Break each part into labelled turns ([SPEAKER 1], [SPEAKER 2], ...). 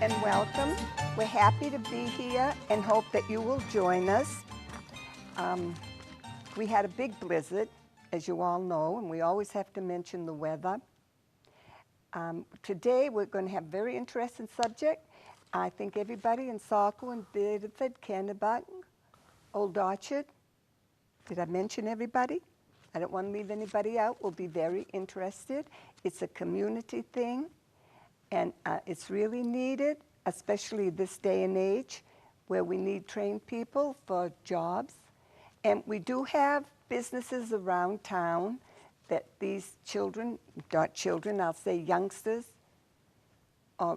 [SPEAKER 1] and welcome. We're happy to be here and hope that you will join us. We had a big blizzard, as you all know, and we always have to mention the weather. Today we're going to have a very interesting subject. I think everybody in Saco and Bedford, Kennebuck, Old Orchard, did I mention everybody? I don't want to leave anybody out. Will be very interested. It's a community thing, and it's really needed, especially this day and age where we need trained people for jobs. And we do have businesses around town that these children, not children, I'll say youngsters,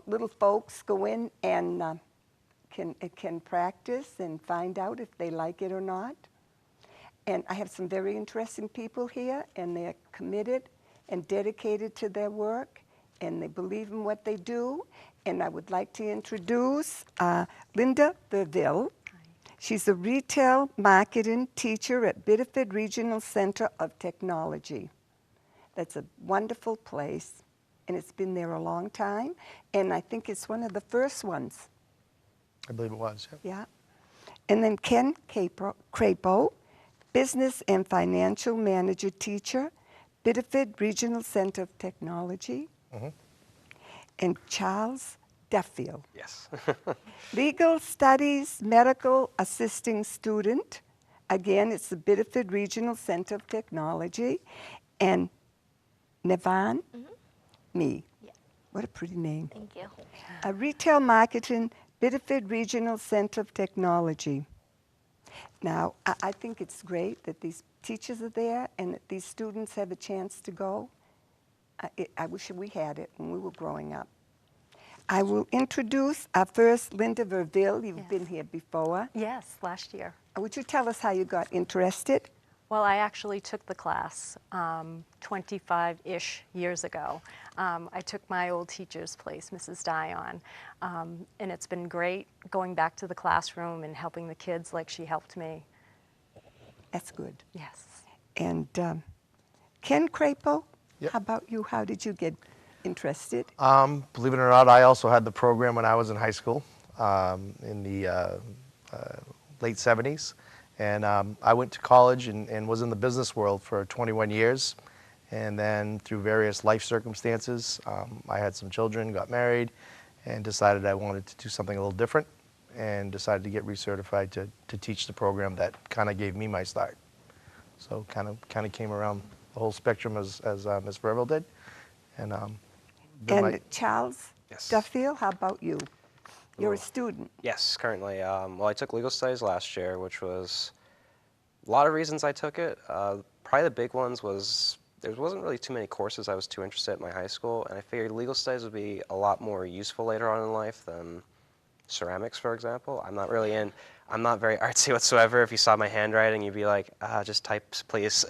[SPEAKER 1] little folks go in and can practice and find out if they like it or not. And I have some very interesting people here, and they're committed and dedicated to their work, and they believe in what they do. And I would like to introduce Linda Verville. She's a retail marketing teacher at Bedford Regional Center of Technology. That's a wonderful place, and it's been there a long time, and I think it's one of the first ones.
[SPEAKER 2] I believe it was, yeah.
[SPEAKER 1] Yeah. And then Ken Crapo, Business and Financial Manager Teacher, Bedford Regional Center of Technology.
[SPEAKER 2] Mm-hmm.
[SPEAKER 1] And Charles Duffield.
[SPEAKER 3] Yes.
[SPEAKER 1] Legal Studies Medical Assisting Student. Again, it's the Bedford Regional Center of Technology. And Nevan, me.
[SPEAKER 4] Yeah.
[SPEAKER 1] What a pretty name.
[SPEAKER 4] Thank you.
[SPEAKER 1] Retail Marketing, Bedford Regional Center of Technology. Now, I think it's great that these teachers are there and that these students have a chance to go. I wish we had it when we were growing up. I will introduce our first Linda Verville. You've been here before.
[SPEAKER 5] Yes, last year.
[SPEAKER 1] Would you tell us how you got interested?
[SPEAKER 5] Well, I actually took the class 25-ish years ago. I took my old teacher's place, Mrs. Dion, and it's been great going back to the classroom and helping the kids like she helped me.
[SPEAKER 1] That's good.
[SPEAKER 5] Yes.
[SPEAKER 1] And Ken Crapo,
[SPEAKER 2] Yep.
[SPEAKER 1] how about you? How did you get interested?
[SPEAKER 2] Believe it or not, I also had the program when I was in high school in the late 70s. And I went to college and was in the business world for 21 years. And then through various life circumstances, I had some children, got married, and decided I wanted to do something a little different, and decided to get recertified to teach the program that kind of gave me my start. So kind of came around the whole spectrum as Ms. Verville did. And
[SPEAKER 1] Charles
[SPEAKER 3] Yes.
[SPEAKER 1] Duffield, how about you? You're a
[SPEAKER 3] Ooh.
[SPEAKER 1] student.
[SPEAKER 3] Yes, currently. Well, I took legal studies last year, which was a lot of reasons I took it. Probably the big ones was there wasn't really too many courses I was too interested in my high school, and I figured legal studies would be a lot more useful later on in life than ceramics, for example. I'm not very artsy whatsoever. If you saw my handwriting, you'd be like, just type, please.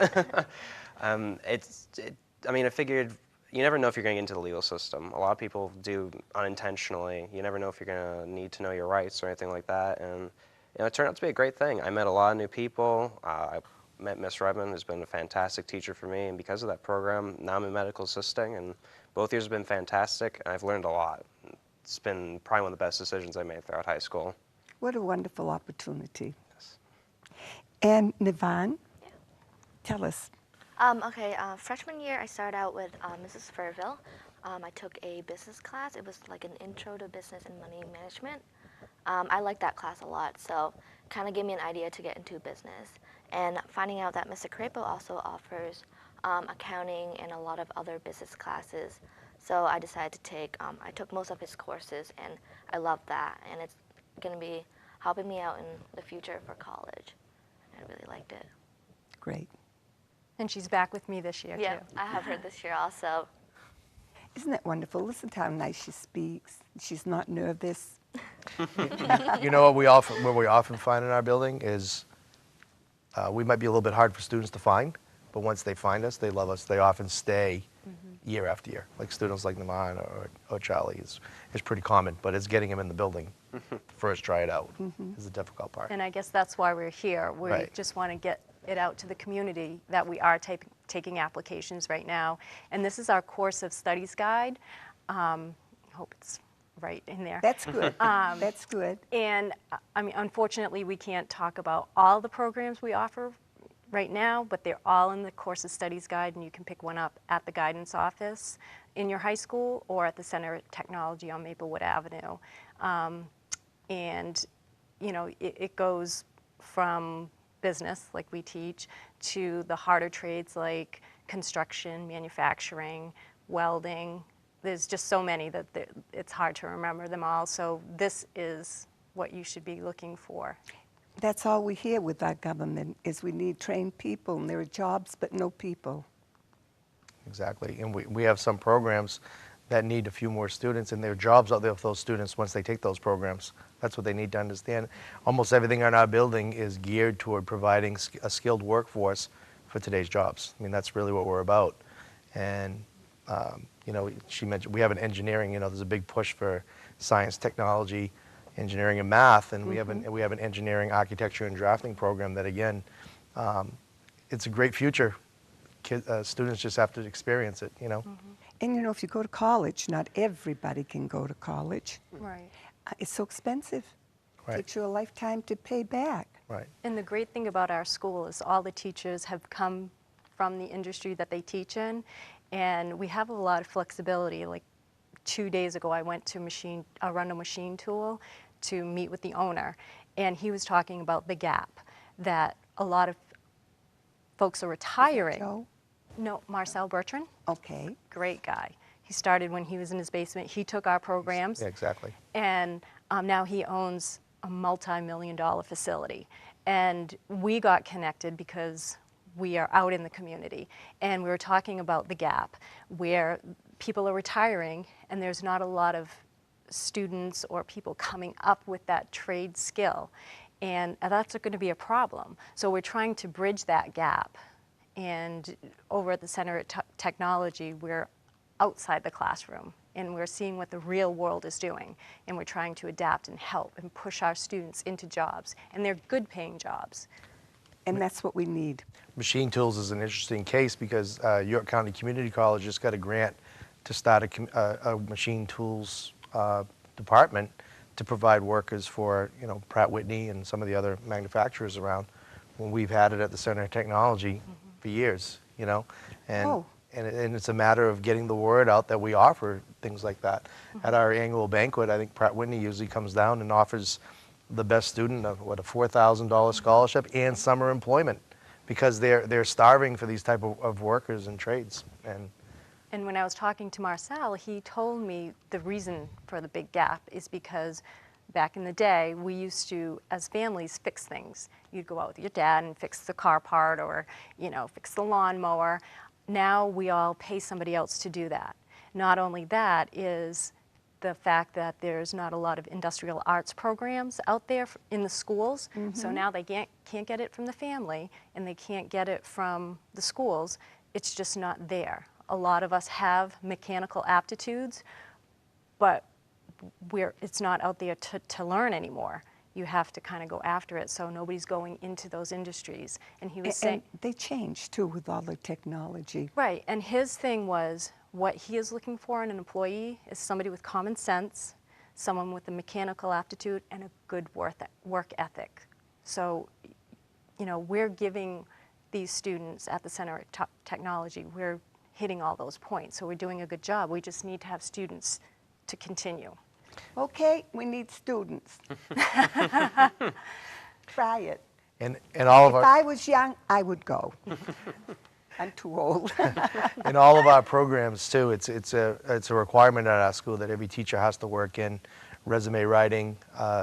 [SPEAKER 3] I mean, I figured you never know if you're going to get into the legal system. A lot of people do unintentionally. You never know if you're going to need to know your rights or anything like that. And it turned out to be a great thing. I met a lot of new people. I met Miss Redmond, who's been a fantastic teacher for me. And because of that program, now I'm in medical assisting. And both years have been fantastic. And I've learned a lot. It's been probably one of the best decisions I made throughout high school.
[SPEAKER 1] What a wonderful opportunity.
[SPEAKER 3] Yes.
[SPEAKER 1] And Nevan,
[SPEAKER 4] Yeah.
[SPEAKER 1] tell us.
[SPEAKER 4] Okay, freshman year I started out with Mrs. Verville. I took a business class. It was like an intro to business and money management. I liked that class a lot, so kind of gave me an idea to get into business. And finding out that Mr. Crapo also offers accounting and a lot of other business classes. So I decided to take, I took most of his courses, and I love that. And it's going to be helping me out in the future for college. I really liked it.
[SPEAKER 1] Great.
[SPEAKER 5] And she's back with me this year,
[SPEAKER 4] Yeah,
[SPEAKER 5] too.
[SPEAKER 4] I have her this year also.
[SPEAKER 1] Isn't that wonderful? Listen to how nice she speaks. She's not nervous.
[SPEAKER 2] you know what we often find in our building is we might be a little bit hard for students to find, but once they find us, they love us. They often stay year after year. Like students like Naman or Charlie is pretty common, but it's getting them in the building first, try it out is the difficult part.
[SPEAKER 5] And I guess that's why we're here. We
[SPEAKER 2] Right.
[SPEAKER 5] just want to get it out to the community that we are taking applications right now. And this is our course of studies guide. I hope it's right in there.
[SPEAKER 1] That's good. That's good.
[SPEAKER 5] And I mean, unfortunately, we can't talk about all the programs we offer right now, but they're all in the Course of Studies guide, and you can pick one up at the guidance office in your high school or at the Center of Technology on Maplewood Avenue. And you know, it goes from business, like we teach, to the harder trades like construction, manufacturing, welding. There's just so many that it's hard to remember them all. So this is what you should be looking for.
[SPEAKER 1] That's all we hear with our government is we need trained people, and there are jobs but no people.
[SPEAKER 2] Exactly. And we have some programs that need a few more students, and there are jobs out there for those students once they take those programs. That's what they need to understand. Almost everything in our building is geared toward providing a skilled workforce for today's jobs. I mean, that's really what we're about. And, you know, she mentioned we have an engineering, you know, there's a big push for science, technology, engineering, and math, and we have an engineering, architecture, and drafting program that, again, it's a great future. Students just have to experience it, you know.
[SPEAKER 1] And you know, if you go to college, not everybody can go to college.
[SPEAKER 5] Right.
[SPEAKER 1] It's so expensive.
[SPEAKER 2] Right.
[SPEAKER 1] Takes you a lifetime to pay back.
[SPEAKER 2] Right.
[SPEAKER 5] And the great thing about our school is all the teachers have come from the industry that they teach in, and we have a lot of flexibility. Like 2 days ago, I went to run a machine tool to meet with the owner, and he was talking about the gap that a lot of folks are retiring.
[SPEAKER 1] Joe?
[SPEAKER 5] No, Marcel Bertrand,
[SPEAKER 1] Okay.
[SPEAKER 5] great guy. He started when he was in his basement. He took our programs.
[SPEAKER 2] Yeah, exactly.
[SPEAKER 5] And now he owns a multi-million-dollar facility. And we got connected because we are out in the community. And we were talking about the gap where people are retiring and there's not a lot of students or people coming up with that trade skill. And that's going to be a problem. So we're trying to bridge that gap. And over at the Center of Technology, we're outside the classroom, and we're seeing what the real world is doing, and we're trying to adapt and help and push our students into jobs, and they're good-paying jobs.
[SPEAKER 1] And that's what we need.
[SPEAKER 2] Machine tools is an interesting case because York County Community College just got a grant to start a machine tools department to provide workers for, you know, Pratt Whitney and some of the other manufacturers around. When we've had it at the Center of Technology for years, you know, and it's a matter of getting the word out that we offer things like that. At our annual banquet, I think Pratt Whitney usually comes down and offers the best student a $4,000 scholarship and summer employment because they're starving for these type of workers and trades.
[SPEAKER 5] And when I was talking to Marcel, he told me the reason for the big gap is because back in the day, we used to, as families, fix things. You'd go out with your dad and fix the car part or, you know, fix the lawnmower. Now we all pay somebody else to do that. Not only that is the fact that there's not a lot of industrial arts programs out there in the schools. So now they can't get it from the family and they can't get it from the schools. It's just not there. A lot of us have mechanical aptitudes, but it's not out there to learn anymore. You have to kind of go after it, so nobody's going into those industries. And he was saying...
[SPEAKER 1] And they change, too, with all the technology.
[SPEAKER 5] Right, and his thing was what he is looking for in an employee is somebody with common sense, someone with a mechanical aptitude, and a good work ethic. So, you know, we're giving these students at the Center of Technology, we're hitting all those points, so we're doing a good job. We just need to have students to continue.
[SPEAKER 1] Okay, we need students. Try it.
[SPEAKER 2] And all of
[SPEAKER 1] If
[SPEAKER 2] our
[SPEAKER 1] I was young, I would go. I'm too old.
[SPEAKER 2] in all of our programs too, it's a requirement at our school that every teacher has to work in resume writing,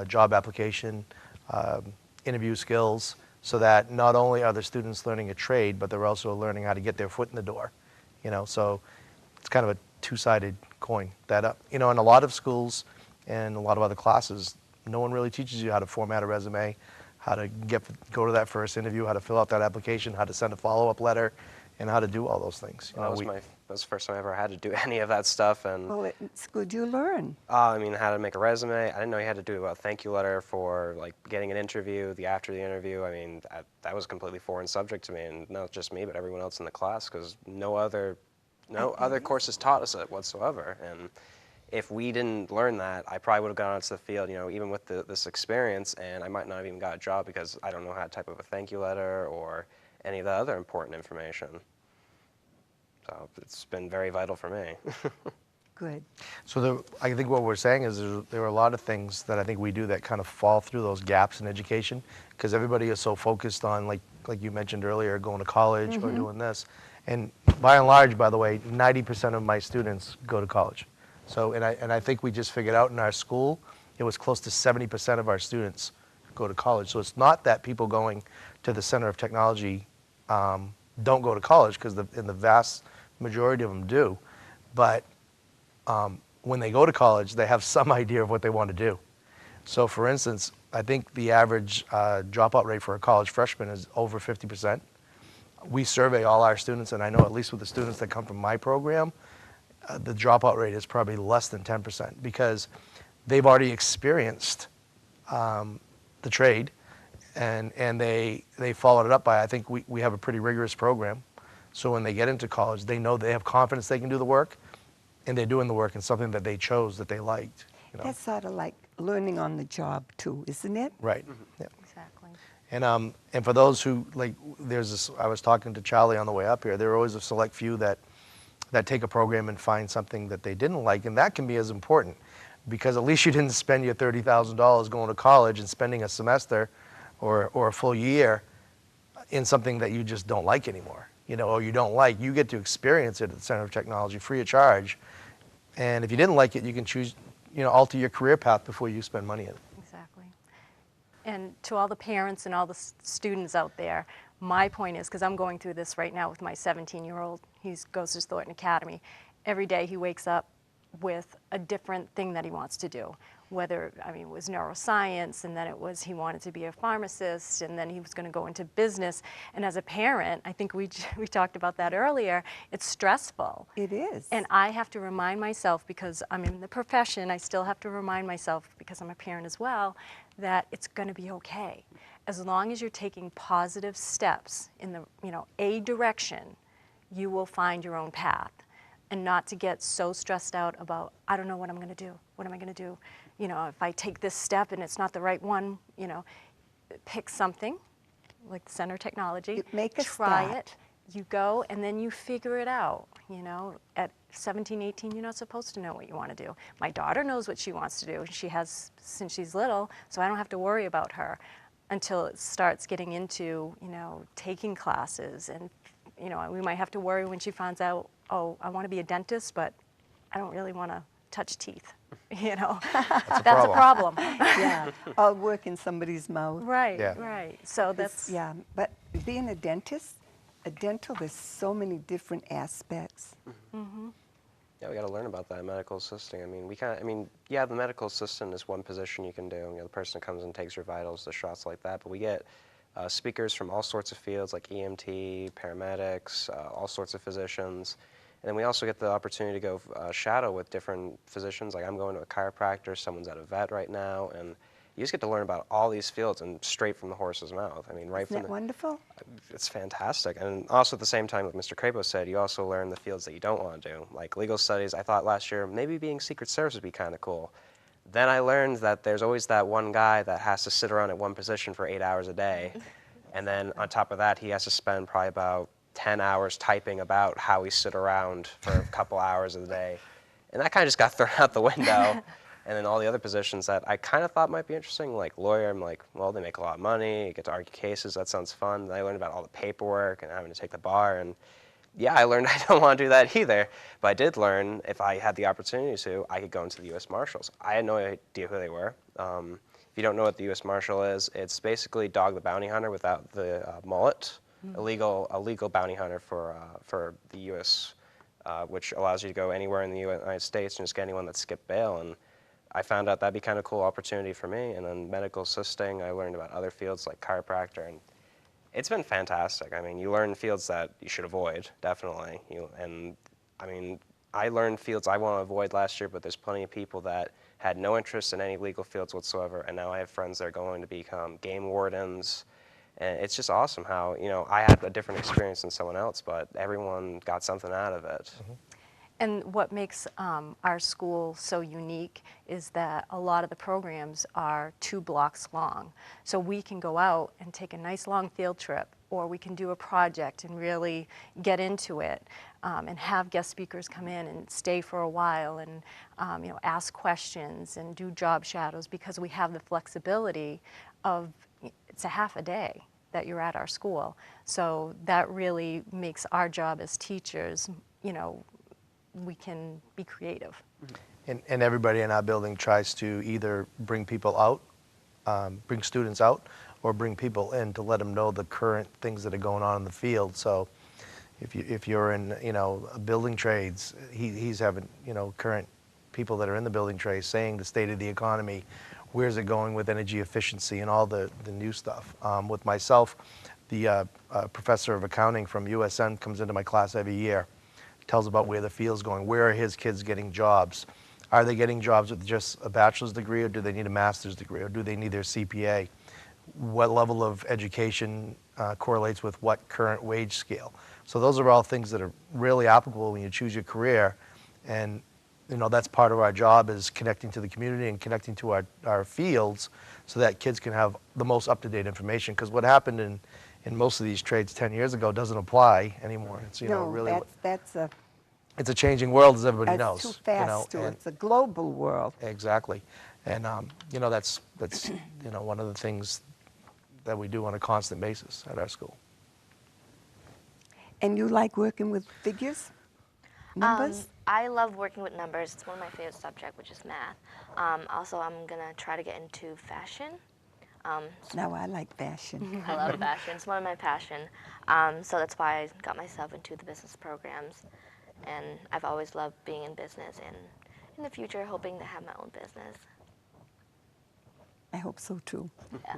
[SPEAKER 2] job application, interview skills, so that not only are the students learning a trade, but they're also learning how to get their foot in the door. You know, so it's kind of a two-sided coin. That you know, in a lot of schools and a lot of other classes, no one really teaches you how to format a resume, how to go to that first interview, how to fill out that application, how to send a follow-up letter, and how to do all those things. You know,
[SPEAKER 3] That was the first time I ever had to do any of that stuff. And
[SPEAKER 1] Well, it's good you learn.
[SPEAKER 3] I mean, how to make a resume. I didn't know you had to do a thank you letter for like getting an interview, after the interview. I mean, that was a completely foreign subject to me, and not just me, but everyone else in the class, because no other courses taught us it whatsoever. And if we didn't learn that, I probably would have gone out to the field, you know, even with this experience, and I might not have even got a job because I don't know how to type up a thank you letter or any of the other important information. So it's been very vital for me.
[SPEAKER 1] Good.
[SPEAKER 2] So I think what we're saying is there are a lot of things that I think we do that kind of fall through those gaps in education because everybody is so focused on, like you mentioned earlier, going to college or doing this. And by and large, by the way, 90% of my students go to college. So, and I think we just figured out in our school, it was close to 70% of our students go to college. So it's not that people going to the Center of Technology don't go to college, because in the vast majority of them do. But when they go to college, they have some idea of what they want to do. So for instance, I think the average dropout rate for a college freshman is over 50%. We survey all our students, and I know at least with the students that come from my program, the dropout rate is probably less than 10% because they've already experienced the trade, and they followed it up by, I think we have a pretty rigorous program. So when they get into college, they know they have confidence they can do the work, and they're doing the work in something that they chose, that they liked. You know?
[SPEAKER 1] That's sort of like learning on the job too, isn't it?
[SPEAKER 2] Right. Yeah.
[SPEAKER 5] Exactly.
[SPEAKER 2] And for those who, like, there's this, I was talking to Charlie on the way up here, there are always a select few that take a program and find something that they didn't like, and that can be as important, because at least you didn't spend your $30,000 going to college and spending a semester or a full year in something that you just don't like anymore, you know, or you don't like. You get to experience it at the Center of Technology free of charge, and if you didn't like it, you can choose, you know, alter your career path before you spend money in it.
[SPEAKER 5] Exactly. And to all the parents and all the students out there, my point is, because I'm going through this right now with my 17-year-old, he goes to Thornton Academy. Every day he wakes up with a different thing that he wants to do. Whether, I mean, it was neuroscience, and then it was he wanted to be a pharmacist, and then he was going to go into business. And as a parent, I think we talked about that earlier, it's stressful.
[SPEAKER 1] It is.
[SPEAKER 5] And I have to remind myself, because I'm in the profession, I still have to remind myself, because I'm a parent as well, that it's going to be okay. As long as you're taking positive steps in the, you know, a direction, you will find your own path. And not to get so stressed out about, I don't know what I'm going to do. What am I going to do? You know, if I take this step and it's not the right one, you know, pick something like the Center of Technology.
[SPEAKER 1] Make a
[SPEAKER 5] try
[SPEAKER 1] start.
[SPEAKER 5] it. You go and then you figure it out. You know, at 17, 18, you're not supposed to know what you want to do. My daughter knows what she wants to do. She has since she's little, so I don't have to worry about her until it starts getting into, you know, taking classes. And, you know, we might have to worry when she finds out, oh, I want to be a dentist, but I don't really want to touch teeth. You know, that's a problem.
[SPEAKER 1] Yeah, or work in somebody's mouth.
[SPEAKER 5] Right,
[SPEAKER 2] Yeah.
[SPEAKER 5] right. So that's,
[SPEAKER 1] Yeah, but being a dentist, a dental, there's so many different aspects.
[SPEAKER 3] Yeah, we got to learn about that medical assisting. I mean, yeah, the medical assistant is one position you can do. You know, the person comes and takes your vitals, the shots like that. But we get speakers from all sorts of fields, like EMT, paramedics, all sorts of physicians. And then we also get the opportunity to go shadow with different physicians. Like I'm going to a chiropractor, someone's at a vet right now, and you just get to learn about all these fields and straight from the horse's mouth. I mean, right
[SPEAKER 1] Isn't
[SPEAKER 3] from
[SPEAKER 1] that
[SPEAKER 3] the,
[SPEAKER 1] wonderful?
[SPEAKER 3] it's fantastic. And also at the same time, like Mr. Crapo said, you also learn the fields that you don't want to do. Like legal studies, I thought last year maybe being Secret Service would be kind of cool. Then I learned that there's always that one guy that has to sit around at one position for 8 hours a day. And then on top of that, he has to spend probably about 10 hours typing about how we sit around for a couple hours a day. And that kind of just got thrown out the window. And then all the other positions that I kind of thought might be interesting, like lawyer, I'm like, well, they make a lot of money, you get to argue cases, that sounds fun. Then I learned about all the paperwork and having to take the bar. And yeah, I learned I don't want to do that either. But I did learn if I had the opportunity to, I could go into the U.S. Marshals. I had no idea who they were. If you don't know what the U.S. Marshal is, it's basically Dog the Bounty Hunter without the mullet. A legal bounty hunter for the U.S., which allows you to go anywhere in the United States and just get anyone that skipped bail. And I found out that'd be kind of a cool opportunity for me. And then medical assisting, I learned about other fields like chiropractor, and it's been fantastic. I mean, you learn fields that you should avoid, definitely. And I mean, I learned fields I want to avoid last year, but there's plenty of people that had no interest in any legal fields whatsoever, and now I have friends that are going to become game wardens. And it's just awesome how, you know, I had a different experience than someone else, but everyone got something out of it.
[SPEAKER 5] And what makes our school so unique is that a lot of the programs are 2 blocks long. So we can go out and take a nice long field trip, or we can do a project and really get into it, and have guest speakers come in and stay for a while and ask questions and do job shadows, because we have the flexibility of, it's a half a day that you're at our school. So that really makes our job as teachers, we can be creative.
[SPEAKER 2] And everybody in our building tries to either bring people out, bring students out, or bring people in to let them know the current things that are going on in the field. So if you're in building trades, he's having current people that are in the building trades saying the state of the economy, where's it going with energy efficiency and all the new stuff. With myself, the professor of accounting from USN comes into my class every year, tells about where the field's going, where are his kids getting jobs. Are they getting jobs with just a bachelor's degree, or do they need a master's degree, or do they need their CPA? What level of education correlates with what current wage scale? So those are all things that are really applicable when you choose your career. And that's part of our job, is connecting to the community and connecting to our fields so that kids can have the most up-to-date information. Because what happened in most of these trades 10 years ago doesn't apply anymore. It's really it's a changing world, as everybody knows.
[SPEAKER 1] That's too fast. It's a global world.
[SPEAKER 2] Exactly, and that's one of the things that we do on a constant basis at our school.
[SPEAKER 1] And you like working with figures, numbers?
[SPEAKER 4] I love working with numbers. It's one of my favorite subjects, which is math. Also, I'm gonna try to get into fashion.
[SPEAKER 1] No, I like fashion.
[SPEAKER 4] I love fashion. It's one of my passion. So that's why I got myself into the business programs. And I've always loved being in business, and in the future, hoping to have my own business.
[SPEAKER 1] I hope so too.
[SPEAKER 4] Yeah.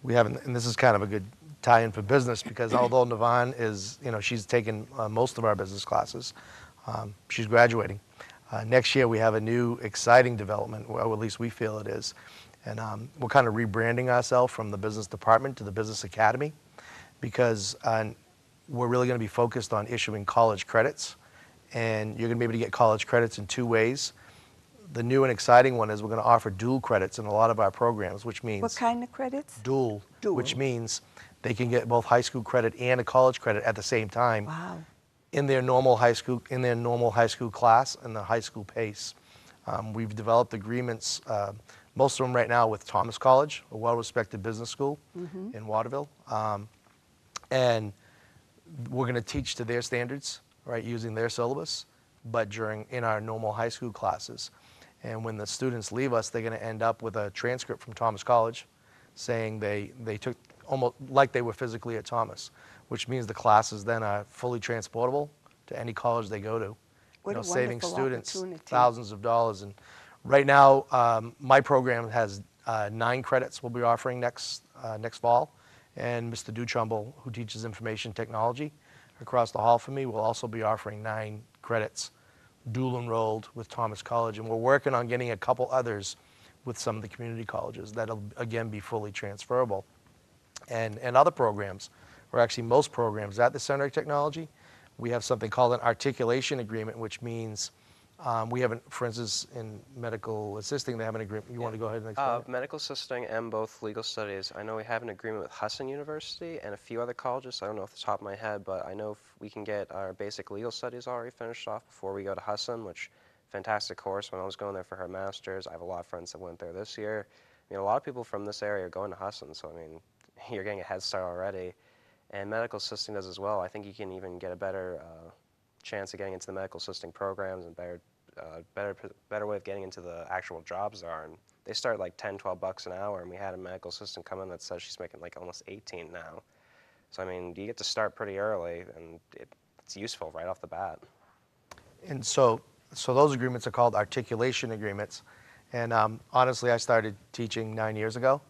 [SPEAKER 2] We haven't, and this is kind of a good tie-in for business, because although Navon is, she's taken most of our business classes, she's graduating. Next year we have a new exciting development, or at least we feel it is, and we're kind of rebranding ourselves from the business department to the business academy, because we're really going to be focused on issuing college credits, and you're going to be able to get college credits in 2 ways. The new and exciting one is we're going to offer dual credits in a lot of our programs, which means...
[SPEAKER 1] What kind of credits?
[SPEAKER 2] Dual,
[SPEAKER 1] Dual.
[SPEAKER 2] which means they can get both high school credit and a college credit at the same time.
[SPEAKER 1] Wow.
[SPEAKER 2] In their normal high school class and the high school pace. We've developed agreements, most of them right now, with Thomas College, a well-respected business school in Waterville, and we're going to teach to their standards, right, using their syllabus, but in our normal high school classes. And when the students leave us, they're going to end up with a transcript from Thomas College saying they took almost like they were physically at Thomas, which means the classes then are fully transportable to any college they go to.
[SPEAKER 1] What a
[SPEAKER 2] Saving
[SPEAKER 1] wonderful
[SPEAKER 2] students
[SPEAKER 1] opportunity.
[SPEAKER 2] thousands of dollars. And right now, my program has 9 credits we'll be offering next fall. And Mr. Dutrumbull, who teaches information technology across the hall from me, will also be offering 9 credits, dual enrolled with Thomas College. And we're working on getting a couple others with some of the community colleges that'll, again, be fully transferable. And other programs, or actually most programs at the Center of Technology, we have something called an articulation agreement, which means we haven't, for instance, in medical assisting, they have an agreement. You want to go ahead and explain it?
[SPEAKER 3] Medical assisting and both legal studies. I know we have an agreement with Husson University and a few other colleges. So I don't know off the top of my head, but I know if we can get our basic legal studies already finished off before we go to Husson, which fantastic course. When I was going there for her master's, I have a lot of friends that went there this year. I mean, a lot of people from this area are going to Husson, so I mean, you're getting a head start already. And medical assisting does as well. I think you can even get a better chance of getting into the medical assisting programs and better way of getting into the actual jobs are. And they start like 10, 12 bucks an hour, and we had a medical assistant come in that says she's making like almost 18 now. So I mean, you get to start pretty early, and it's useful right off the bat.
[SPEAKER 2] And so those agreements are called articulation agreements. And honestly, I started teaching 9 years ago.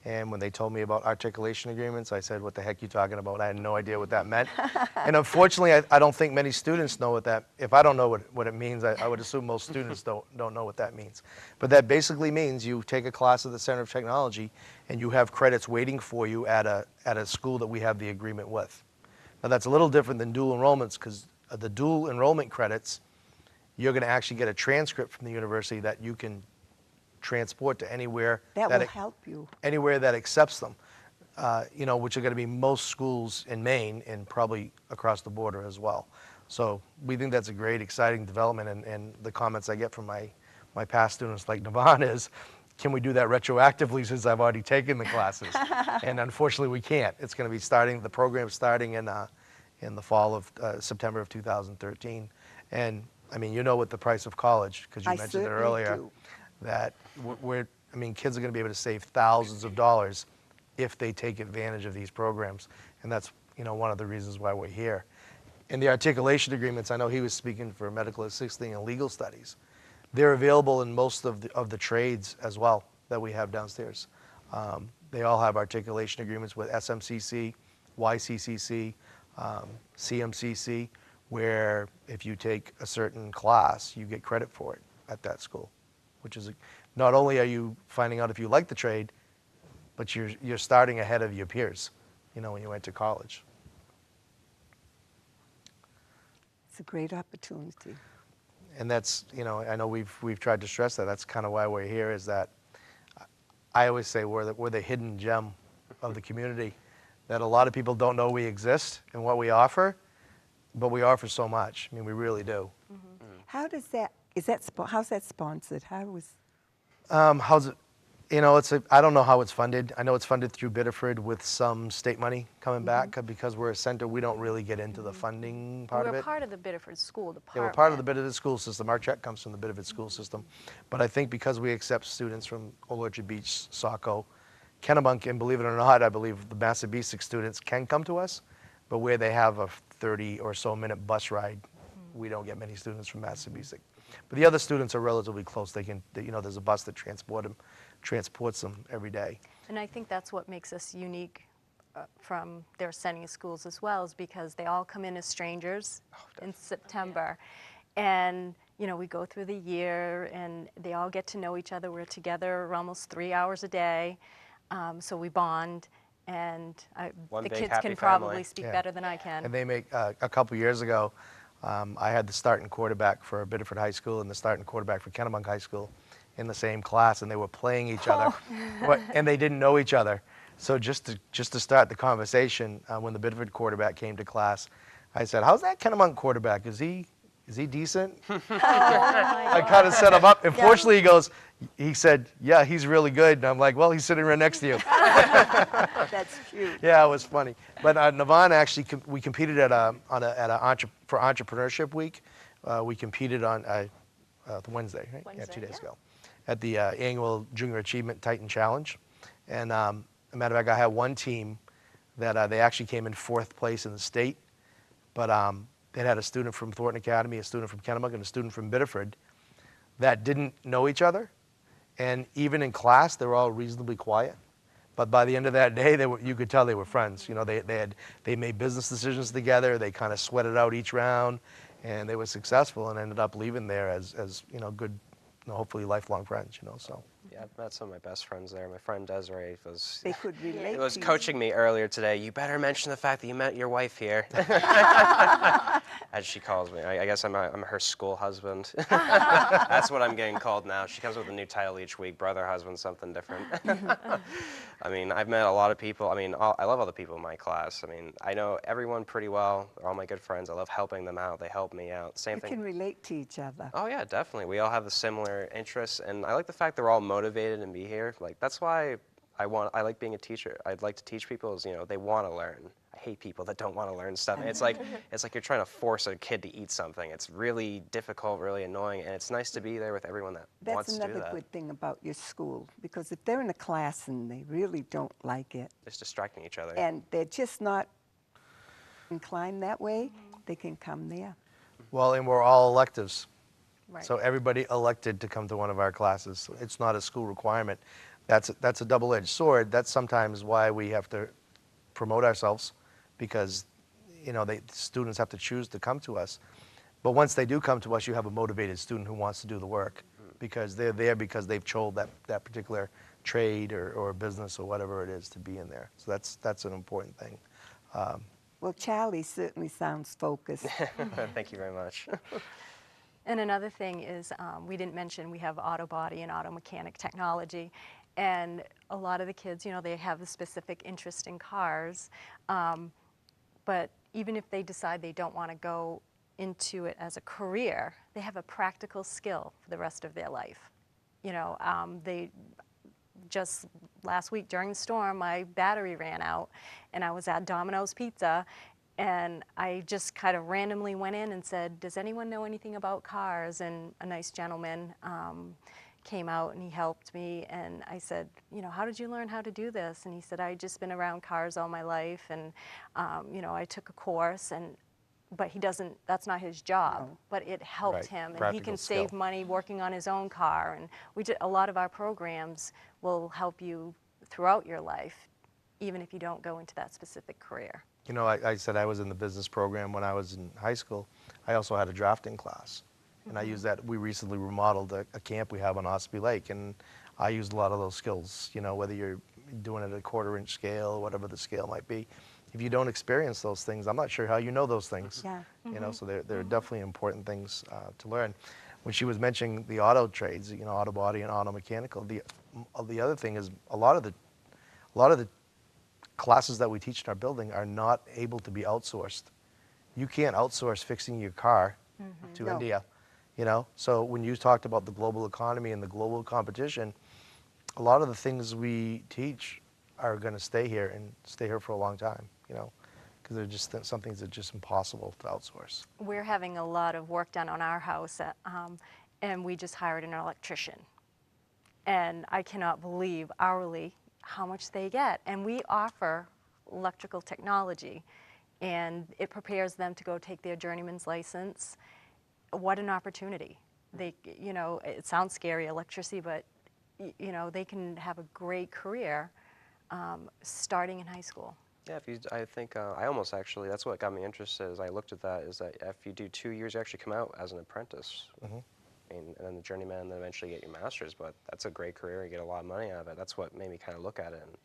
[SPEAKER 2] And when they told me about articulation agreements, I said, what the heck are you talking about? I had no idea what that meant. And unfortunately, I don't think many students know what that, if I don't know what it means, I would assume most students don't know what that means. But that basically means you take a class at the Center of Technology and you have credits waiting for you at a school that we have the agreement with. Now that's a little different than dual enrollments, because the dual enrollment credits, you're going to actually get a transcript from the university that you can transport to anywhere
[SPEAKER 1] That will
[SPEAKER 2] it-
[SPEAKER 1] help you.
[SPEAKER 2] anywhere that accepts them, which are going to be most schools in Maine and probably across the border as well. So we think that's a great, exciting development, and the comments I get from my past students like Navon is, can we do that retroactively since I've already taken the classes? And unfortunately we can't. It's going to be starting, the program's starting in the fall of September of 2013. And I mean, you know what the price of college, because you
[SPEAKER 1] I
[SPEAKER 2] mentioned it
[SPEAKER 1] certainly
[SPEAKER 2] earlier,
[SPEAKER 1] do.
[SPEAKER 2] that kids are going to be able to save thousands of dollars if they take advantage of these programs. And that's, one of the reasons why we're here. And the articulation agreements, I know he was speaking for medical assisting and legal studies. They're available in most of the trades as well that we have downstairs. They all have articulation agreements with SMCC, YCCC, CMCC, where if you take a certain class, you get credit for it at that school, which is not only are you finding out if you like the trade, but you're starting ahead of your peers, when you went to college.
[SPEAKER 1] It's a great opportunity.
[SPEAKER 2] And that's, I know we've tried to stress that. That's kind of why we're here, is that I always say we're the hidden gem of the community, that a lot of people don't know we exist and what we offer, but we offer so much. I mean, we really do.
[SPEAKER 1] How does that, how's that sponsored?
[SPEAKER 2] How's it, I don't know how it's funded. I know it's funded through Biddeford with some state money coming back, because we're a center, we don't really get into the funding part of
[SPEAKER 5] We're
[SPEAKER 2] it.
[SPEAKER 5] part of the Biddeford School
[SPEAKER 2] Yeah,
[SPEAKER 5] Department.
[SPEAKER 2] we're part of the Biddeford school system. Our check comes from the Biddeford school system. But I think because we accept students from Old Orchard Beach, Saco, Kennebunk, and believe it or not, I believe the Massabesic students can come to us, but where they have a 30 or so minute bus ride, we don't get many students from Massabesic. But the other students are relatively close. There's a bus that transports them every day.
[SPEAKER 5] And I think that's what makes us unique from their sending schools as well, is because they all come in as strangers in September. And, we go through the year and they all get to know each other. We're together almost 3 hours a day. So we bond, and
[SPEAKER 3] One
[SPEAKER 5] the
[SPEAKER 3] big
[SPEAKER 5] kids
[SPEAKER 3] happy
[SPEAKER 5] can probably
[SPEAKER 3] family.
[SPEAKER 5] speak
[SPEAKER 2] Yeah.
[SPEAKER 5] better than I can.
[SPEAKER 2] And they make, a couple years ago, I had the starting quarterback for Biddeford High School and the starting quarterback for Kennebunk High School in the same class, and they were playing each other, and they didn't know each other. So just to start the conversation, when the Biddeford quarterback came to class, I said, "How's that Kennebunk quarterback? Is he decent?" I kind of set him up. And fortunately, he said, "Yeah, he's really good." And I'm like, "Well, he's sitting right next to you."
[SPEAKER 1] That's cute.
[SPEAKER 2] Yeah, it was funny. But Navon actually, we competed for Entrepreneurship Week. We competed on Wednesday, right?
[SPEAKER 5] Wednesday,
[SPEAKER 2] 2 days
[SPEAKER 5] yeah.
[SPEAKER 2] ago, at the annual Junior Achievement Titan Challenge. And as a matter of fact, I had one team that they actually came in 4th place in the state, but they had a student from Thornton Academy, a student from Kennebunk, and a student from Biddeford that didn't know each other. And even in class, they were all reasonably quiet. But by the end of that day, you could tell they were friends. They made business decisions together. They kind of sweated out each round, and they were successful and ended up leaving there as good, hopefully lifelong friends. So.
[SPEAKER 3] Yeah, I've met some of my best friends there. My friend Desiree
[SPEAKER 1] They could relate
[SPEAKER 3] was
[SPEAKER 1] to you.
[SPEAKER 3] coaching me earlier today. You better mention the fact that you met your wife here. As she calls me. I guess I'm her school husband. That's what I'm getting called now. She comes with a new title each week, brother, husband, something different. I mean, I've met a lot of people. I mean, I love all the people in my class. I mean, I know everyone pretty well. They're all my good friends. I love helping them out. They help me out. Same
[SPEAKER 1] You
[SPEAKER 3] thing.
[SPEAKER 1] can relate to each other.
[SPEAKER 3] Oh yeah, definitely. We all have the similar interests, and I like the fact they're all motivated and be here. Like that's why I like being a teacher. I'd like to teach people is they want to learn. I hate people that don't want to learn stuff. And it's like you're trying to force a kid to eat something. It's really difficult, really annoying, and it's nice to be there with everyone that wants
[SPEAKER 1] That's
[SPEAKER 3] to do
[SPEAKER 1] another
[SPEAKER 3] that.
[SPEAKER 1] good thing about your school, because if they're in a class and they really don't like it,
[SPEAKER 3] It's distracting each other.
[SPEAKER 1] and they're just not inclined that way, they can come there.
[SPEAKER 2] Well, and we're all electives.
[SPEAKER 5] Right.
[SPEAKER 2] So everybody elected to come to one of our classes. So it's not a school requirement. That's a double-edged sword. That's sometimes why we have to promote ourselves, because students have to choose to come to us. But once they do come to us, you have a motivated student who wants to do the work, because they're there because they've chose that particular trade or business or whatever it is to be in there. So that's an important thing.
[SPEAKER 1] Well, Charlie certainly sounds focused.
[SPEAKER 3] Thank you very much.
[SPEAKER 5] And another thing is, we didn't mention we have auto body and auto mechanic technology. And a lot of the kids, you know, they have a specific interest in cars. But even if they decide they don't want to go into it as a career, they have a practical skill for the rest of their life. You know, they just last week during the storm, my battery ran out, and I was at Domino's Pizza, and I just kind of randomly went in and said, "Does anyone know anything about cars?" And a nice gentleman came out and he helped me, and I said, "You know, how did you learn how to do this?" And he said, "I've just been around cars all my life, and you know, I took a course." And but he doesn't, that's not his job,
[SPEAKER 1] No.
[SPEAKER 5] but it helped
[SPEAKER 2] Right.
[SPEAKER 5] him, and he
[SPEAKER 2] Practical
[SPEAKER 5] can
[SPEAKER 2] skill.
[SPEAKER 5] save money working on his own car. And a lot of our programs will help you throughout your life, even if you don't go into that specific career.
[SPEAKER 2] You know, I said I was in the business program when I was in high school. I also had a drafting class, and I used that. We recently remodeled a camp we have on Ospey Lake, and I used a lot of those skills. You know, whether you're doing it at a 1/4-inch scale, whatever the scale might be, if you don't experience those things, I'm not sure how you know those things.
[SPEAKER 1] Yeah.
[SPEAKER 2] You know, so they're definitely important things to learn. When she was mentioning the auto trades, you know, auto body and auto mechanical, the other thing is a lot of the classes that we teach in our building are not able to be outsourced. You can't outsource fixing your car to
[SPEAKER 1] No.
[SPEAKER 2] India, you know? So when you talked about the global economy and the global competition, a lot of the things we teach are going to stay here and stay here for a long time, you know? Because they're just some things that are just impossible to outsource.
[SPEAKER 5] We're having a lot of work done on our house, and we just hired an electrician. And I cannot believe hourly how much they get. And we offer electrical technology, and it prepares them to go take their journeyman's license. What an opportunity. They, you know, it sounds scary, electricity, but you know, they can have a great career starting in high school.
[SPEAKER 3] Yeah, I think I almost actually, that's what got me interested. Is I looked at that, is that if you do 2 years, you actually come out as an apprentice. And then the journeyman, and then eventually get your master's. But that's a great career. You get a lot of money out of it. That's what made me kind of look at it. And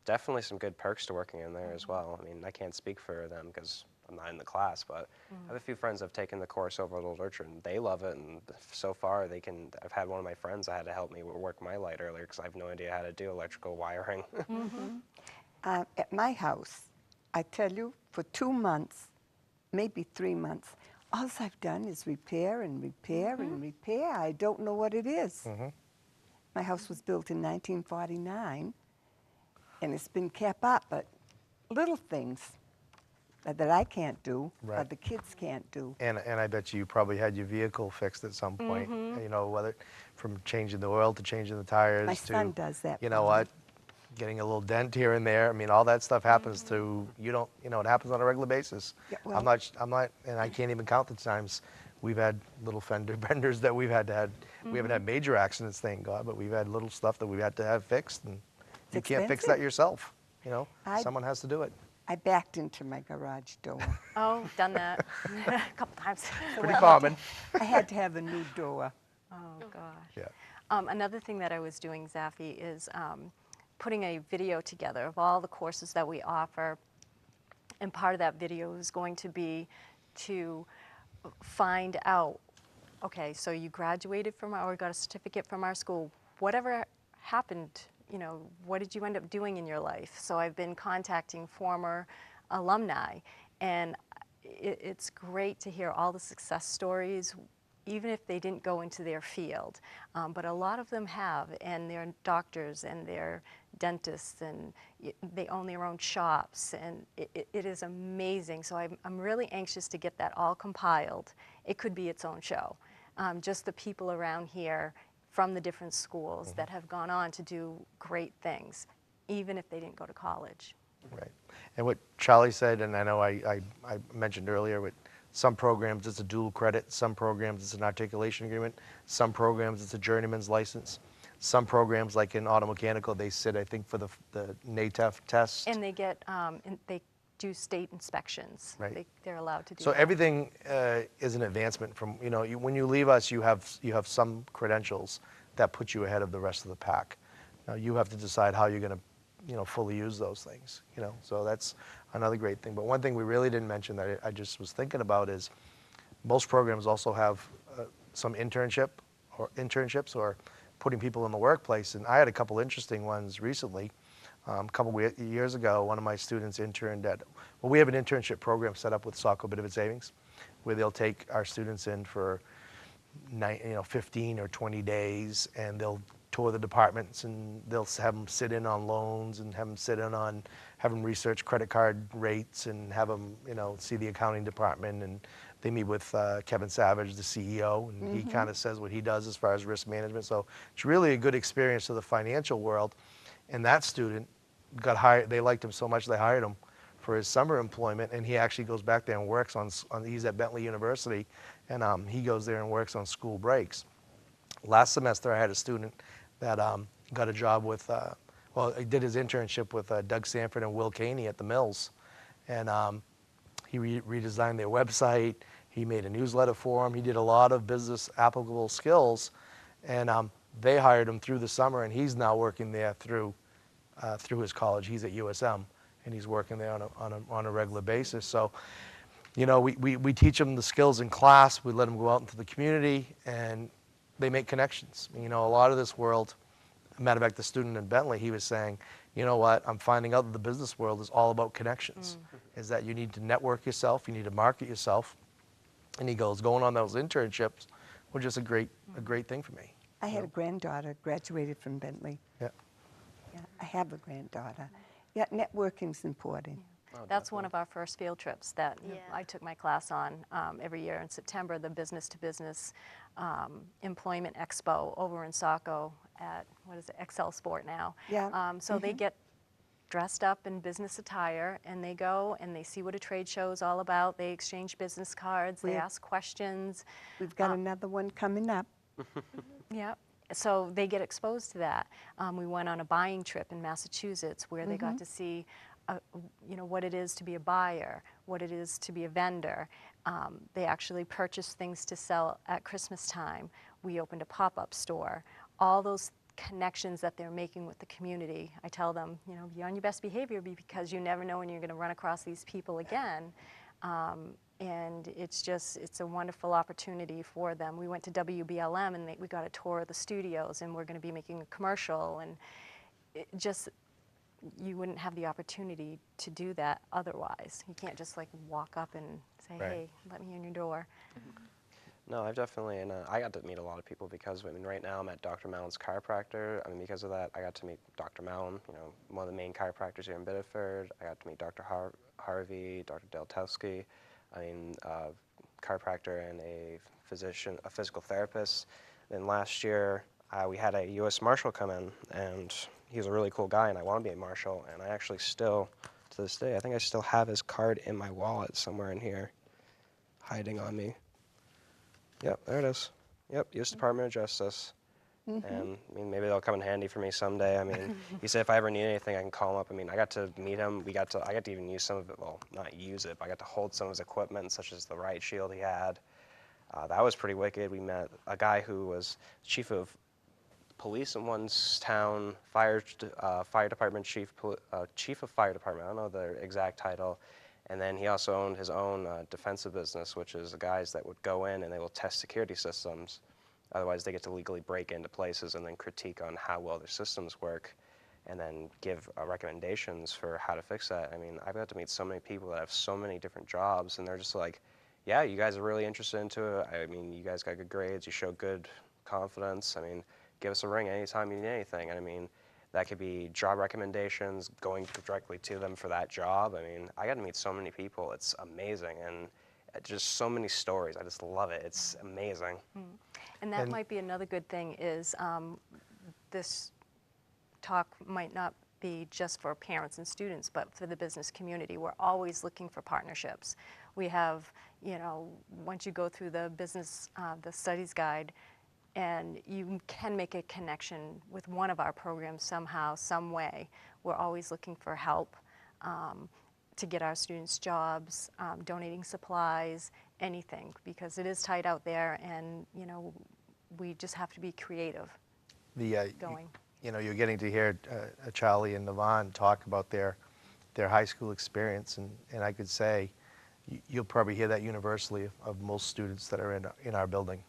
[SPEAKER 3] definitely some good perks to working in there as well. I mean, I can't speak for them because I'm not in the class, but I have a few friends that have taken the course over at Old Orchard, and they love it. And so far, I've had one of my friends that had to help me work my light earlier because I have no idea how to do electrical wiring.
[SPEAKER 1] At my house, I tell you, for 2 months, maybe 3 months, all I've done is repair and repair and repair. I don't know what it is. My house was built in 1949, and it's been kept up, but little things that I can't do, or
[SPEAKER 2] Right.
[SPEAKER 1] the kids can't do.
[SPEAKER 2] And I bet you probably had your vehicle fixed at some point, you know, whether from changing the oil to changing the tires
[SPEAKER 1] My
[SPEAKER 2] to,
[SPEAKER 1] son does that
[SPEAKER 2] you
[SPEAKER 1] for
[SPEAKER 2] know
[SPEAKER 1] me.
[SPEAKER 2] what, getting a little dent here and there. I mean, all that stuff happens to, you know, it happens on a regular basis.
[SPEAKER 1] Yeah, well-
[SPEAKER 2] I'm not, and I can't even count the times we've had little fender benders that we haven't had major accidents, thank God, but we've had little stuff that we've had to have fixed, and you can't fix that
[SPEAKER 1] expensive.
[SPEAKER 2] yourself, you know?
[SPEAKER 1] I-
[SPEAKER 2] Someone has to do it.
[SPEAKER 1] I backed into my garage door.
[SPEAKER 5] Oh, done that a couple times.
[SPEAKER 2] Pretty common.
[SPEAKER 1] I had to have a new door.
[SPEAKER 5] Oh, gosh.
[SPEAKER 2] Yeah.
[SPEAKER 5] Another thing that I was doing, Zaffie, is putting a video together of all the courses that we offer. And part of that video is going to be to find out, okay, so you graduated from or got a certificate from our school. Whatever happened, you know, what did you end up doing in your life? So I've been contacting former alumni, and it's great to hear all the success stories, even if they didn't go into their field. But a lot of them have, and they're doctors and they're dentists, and they own their own shops, and it is amazing. So I'm really anxious to get that all compiled. It could be its own show. Just the people around here from the different schools that have gone on to do great things, even if they didn't go to college.
[SPEAKER 2] Right. And what Charlie said, and I know I mentioned earlier, with some programs it's a dual credit, some programs it's an articulation agreement, some programs it's a journeyman's license, some programs like in auto mechanical they sit, I think, for the NATEF test.
[SPEAKER 5] And they get, they do state inspections.
[SPEAKER 2] Right.
[SPEAKER 5] They're allowed to do
[SPEAKER 2] So
[SPEAKER 5] that.
[SPEAKER 2] everything is an advancement from, you know, when you leave us, you have some credentials that put you ahead of the rest of the pack. Now you have to decide how you're going to, you know, fully use those things, you know. So that's another great thing. But one thing we really didn't mention that I just was thinking about is most programs also have some internships or putting people in the workplace. And I had a couple interesting ones recently. A couple years ago, one of my students interned at, well, we have an internship program set up with Saco Benefit Savings, where they'll take our students in for 15 or 20 days, and they'll tour the departments, and they'll have them sit in on loans and have them research credit card rates and have them, see the accounting department. And they meet with Kevin Savage, the CEO, and he kind of says what he does as far as risk management. So it's really a good experience to the financial world. And that student got hired. They liked him so much they hired him for his summer employment, and he actually goes back there and works he's at Bentley University, and he goes there and works on school breaks. Last semester I had a student that got a job with, he did his internship with Doug Sanford and Will Caney at the Mills, and he redesigned their website, he made a newsletter for them, he did a lot of business applicable skills, and they hired him through the summer, and he's now working there through his college. He's at USM, and he's working there on a regular basis. So, we teach them the skills in class. We let them go out into the community, and they make connections. A lot of this world, matter of fact, the student in Bentley, he was saying, you know what, I'm finding out that the business world is all about connections, is that you need to network yourself, you need to market yourself. And he goes, going on those internships were just a great thing for me.
[SPEAKER 1] I had a granddaughter graduated from Bentley.
[SPEAKER 2] Yeah.
[SPEAKER 1] Yeah, I have a granddaughter. Yeah, networking's important.
[SPEAKER 5] That's one of our first field trips that
[SPEAKER 4] Yeah.
[SPEAKER 5] I took my class on every year in September, the business-to-business employment expo over in Saco at, Excel Sport now.
[SPEAKER 1] Yeah.
[SPEAKER 5] So they get dressed up in business attire, and they go and they see what a trade show is all about. They exchange business cards, they ask questions.
[SPEAKER 1] We've got another one coming up.
[SPEAKER 5] Yeah. So they get exposed to that. We went on a buying trip in Massachusetts where they got to see, what it is to be a buyer, what it is to be a vendor. They actually purchased things to sell at Christmas time. We opened a pop-up store. All those connections that they're making with the community. I tell them, be on your best behavior because you never know when you're going to run across these people again. And it's a wonderful opportunity for them. We went to WBLM and we got a tour of the studios, and we're going to be making a commercial, and you wouldn't have the opportunity to do that otherwise. You can't just walk up and say,
[SPEAKER 2] Right.
[SPEAKER 5] hey, let me in your door.
[SPEAKER 3] No, I've definitely, and I got to meet a lot of people because, right now I'm at Dr. Mallon's chiropractor. Because of that, I got to meet Dr. Mallon, one of the main chiropractors here in Biddeford. I got to meet Dr. Harvey, Dr. Deltowski, chiropractor and a physician, a physical therapist. Then last year, we had a U.S. Marshal come in, and he was a really cool guy, and I want to be a Marshal, and I actually still, to this day, I think I still have his card in my wallet somewhere in here, hiding on me. Yep, there it is. Yep, U.S. Department of Justice. And maybe they'll come in handy for me someday. He said if I ever need anything, I can call him up. I got to meet him. I got to even use some of it. Well, not use it, but I got to hold some of his equipment, such as the riot shield he had. That was pretty wicked. We met a guy who was chief of police in one's town, fire department chief of fire department. I don't know the exact title. And then he also owned his own defensive business, which is the guys that would go in and they will test security systems. Otherwise, they get to legally break into places and then critique on how well their systems work and then give recommendations for how to fix that. I've got to meet so many people that have so many different jobs, and they're just like, yeah, you guys are really interested into it. You guys got good grades. You show good confidence. Give us a ring anytime you need anything. And that could be job recommendations, going directly to them for that job. I got to meet so many people. It's amazing. And just so many stories. I just love it. It's amazing.
[SPEAKER 5] And that might be another good thing is this talk might not be just for parents and students, but for the business community. We're always looking for partnerships. We have, once you go through the business, the studies guide, and you can make a connection with one of our programs somehow, some way. We're always looking for help to get our students jobs, donating supplies, anything, because it is tight out there, and we just have to be creative going.
[SPEAKER 2] You're getting to hear Charlie and Navon talk about their high school experience, and I could say you'll probably hear that universally of most students that are in our building,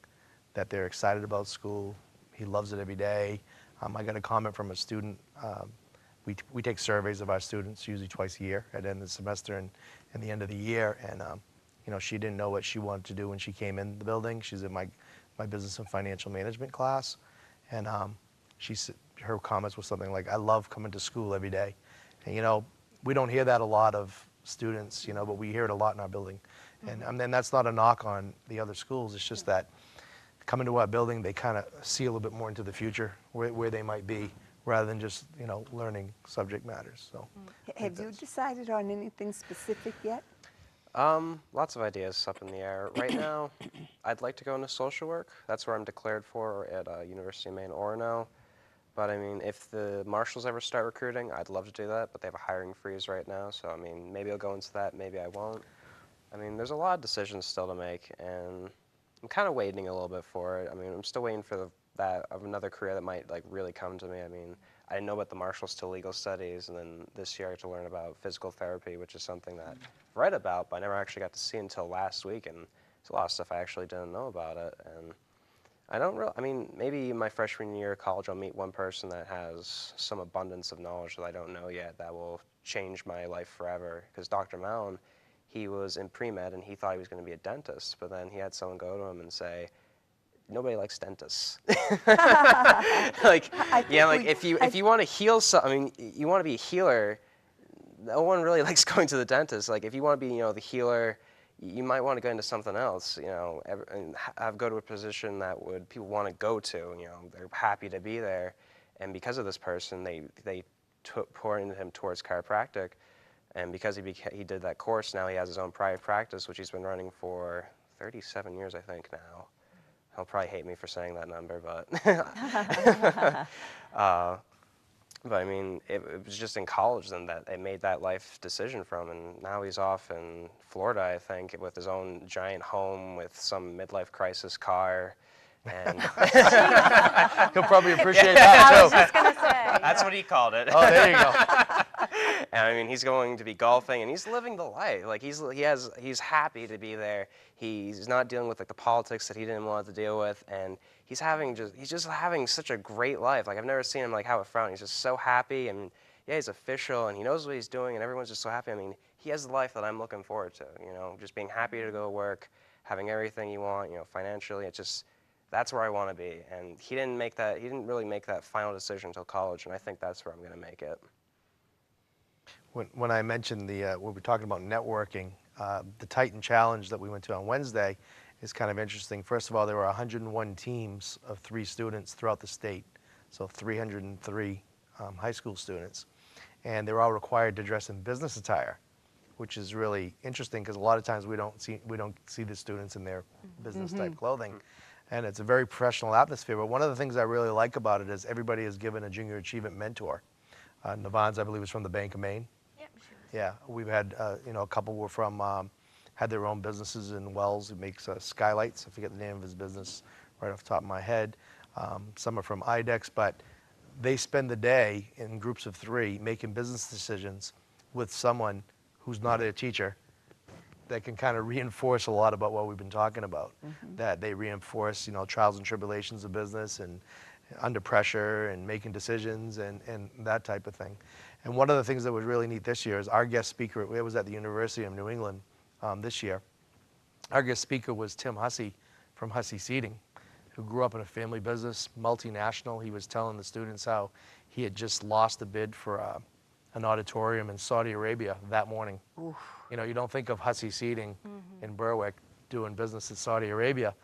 [SPEAKER 2] that they're excited about school. He loves it every day. I got a comment from a student. We take surveys of our students usually twice a year at the end of the semester and the end of the year. And you know, she didn't know what she wanted to do when she came in the building. She's in my business and financial management class, and her comments were something like, "I love coming to school every day." And you know, we don't hear that a lot of students, you know, but we hear it a lot in our building. And then that's not a knock on the other schools. It's just that coming to our building, they kind of see a little bit more into the future, where they might be, rather than just, you know, learning subject matters. So,
[SPEAKER 1] Have you decided on anything specific yet?
[SPEAKER 3] Lots of ideas up in the air. Right now, I'd like to go into social work. That's where I'm declared for at University of Maine, Orono. But I mean, if the marshals ever start recruiting, I'd love to do that, but they have a hiring freeze right now. So I mean, maybe I'll go into that, maybe I won't. I mean, there's a lot of decisions still to make, and I'm kind of waiting a little bit for it. I mean, I'm still waiting for that of another career that might like really come to me. I mean, I didn't know about the marshals till legal studies, and then this year I got to learn about physical therapy, which is something that I've read about, but I never actually got to see until last week, and there's a lot of stuff I actually didn't know about it. And I don't really, I mean, maybe my freshman year of college I'll meet one person that has some abundance of knowledge that I don't know yet that will change my life forever. Because Dr. Mallon, he was in pre-med and he thought he was going to be a dentist, but then he had someone go to him and say, nobody likes dentists. Like, yeah, like if you want to heal I mean, you want to be a healer, no one really likes going to the dentist. Like, if you want to be, you know, the healer, you might want to go into something else, you know, and go to a position that people want to go to, you know, they're happy to be there. And because of this person, they poured into him towards chiropractic. And because he did that course, now he has his own private practice, which he's been running for 37 years, I think, now. He'll probably hate me for saying that number, but but I mean, it was just in college then that it made that life decision from, and now he's off in Florida, I think, with his own giant home with some midlife crisis car, and
[SPEAKER 2] he'll probably appreciate that too.
[SPEAKER 5] I was just going to say.
[SPEAKER 3] that's what he called it.
[SPEAKER 2] Oh, there you go.
[SPEAKER 3] And I mean, he's going to be golfing, and he's living the life. Like he's happy to be there. He's not dealing with like the politics that he didn't want to deal with, and he's just having such a great life. Like I've never seen him like have a frown. He's just so happy, and yeah, he's official, and he knows what he's doing, and everyone's just so happy. I mean, he has the life that I'm looking forward to. You know, just being happy to go to work, having everything you want. You know, financially, that's where I want to be. And he didn't really make that final decision until college, and I think that's where I'm going to make it.
[SPEAKER 2] When I mentioned when we're talking about networking, the Titan Challenge that we went to on Wednesday is kind of interesting. First of all, there were 101 teams of 3 students throughout the state, so 303 high school students, and they're all required to dress in business attire, which is really interesting because a lot of times we don't see the students in their business type clothing, and it's a very professional atmosphere. But one of the things I really like about it is everybody is given a junior achievement mentor. Navon's, I believe, is from the Bank of Maine. Yeah, we've had, you know, a couple were from, had their own businesses in Wells. He makes skylights. I forget the name of his business right off the top of my head. Some are from IDEX, but they spend the day in groups of 3 making business decisions with someone who's not a teacher that can kind of reinforce a lot about what we've been talking about. That they reinforce, you know, trials and tribulations of business and under pressure and making decisions and that type of thing. And one of the things that was really neat this year is our guest speaker, it was at the University of New England this year. Our guest speaker was Tim Hussey from Hussey Seating, who grew up in a family business, multinational. He was telling the students how he had just lost a bid for an auditorium in Saudi Arabia that morning. Oof. You know, you don't think of Hussey Seating in Berwick doing business in Saudi Arabia,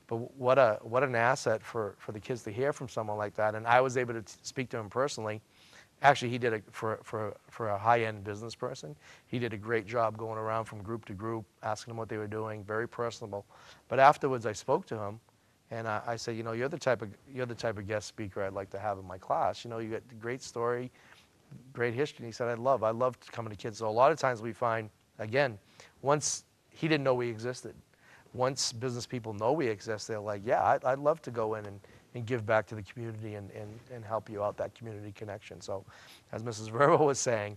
[SPEAKER 2] but what an asset for the kids to hear from someone like that. And I was able to speak to him personally. Actually, he did it for a high-end business person. He did a great job going around from group to group, asking them what they were doing, very personable. But afterwards, I spoke to him, and I said, you know, you're the type of guest speaker I'd like to have in my class. You know, you got a great story, great history. And he said, I love coming to kids. So a lot of times we find, again, once he didn't know we existed. Once business people know we exist, they're like, yeah, I'd love to go in and give back to the community and help you out, that community connection. So as Mrs. Verbo was saying,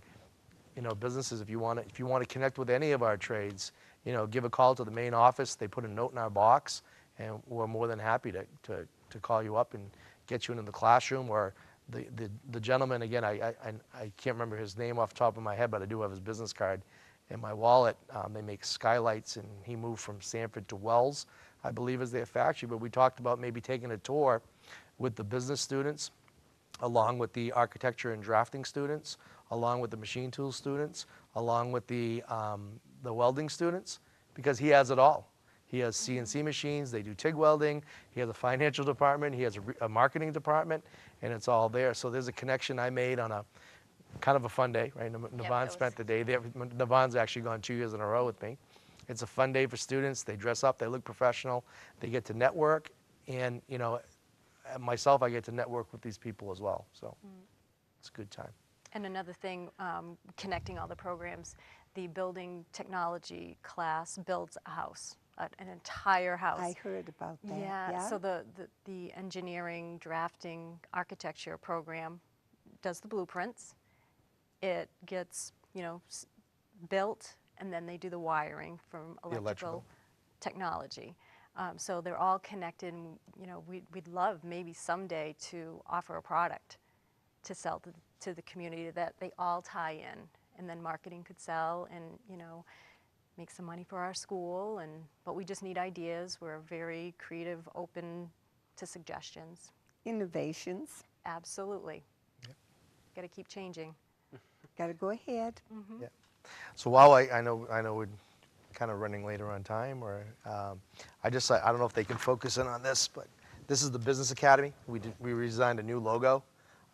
[SPEAKER 2] you know, businesses, if you want to connect with any of our trades, you know, give a call to the main office. They put a note in our box, and we're more than happy to call you up and get you into the classroom. Or the gentleman, again, I can't remember his name off the top of my head, but I do have his business card in my wallet. They make skylights, and he moved from Sanford to Wells, I believe, is their factory. But we talked about maybe taking a tour with the business students, along with the architecture and drafting students, along with the machine tool students, along with the welding students, because he has it all. He has CNC machines, they do TIG welding, he has a financial department, he has a marketing department, and it's all there. So there's a connection I made on a kind of a fun day, right? Navon spent the day there. Navon's actually gone 2 years in a row with me. It's a fun day for students. They dress up, they look professional, they get to network, and you know, myself, I get to network with these people as well. So it's a good time.
[SPEAKER 5] And another thing, connecting all the programs, the building technology class builds a house, an entire house.
[SPEAKER 1] I heard about that.
[SPEAKER 5] Yeah, so the engineering, drafting, architecture program does the blueprints. It gets, you know, built, and then they do the wiring from electrical technology. So they're all connected, and you know, we'd love maybe someday to offer a product to sell to the community that they all tie in, and then marketing could sell, and you know, make some money for our school. But we just need ideas. We're very creative, open to suggestions.
[SPEAKER 1] Innovations.
[SPEAKER 5] Absolutely.
[SPEAKER 2] Yep.
[SPEAKER 5] Got to keep changing.
[SPEAKER 1] Got to go ahead.
[SPEAKER 2] Yeah. So while I know we're kind of running later on time, or I don't know if they can focus in on this, but this is the Business Academy. We redesigned a new logo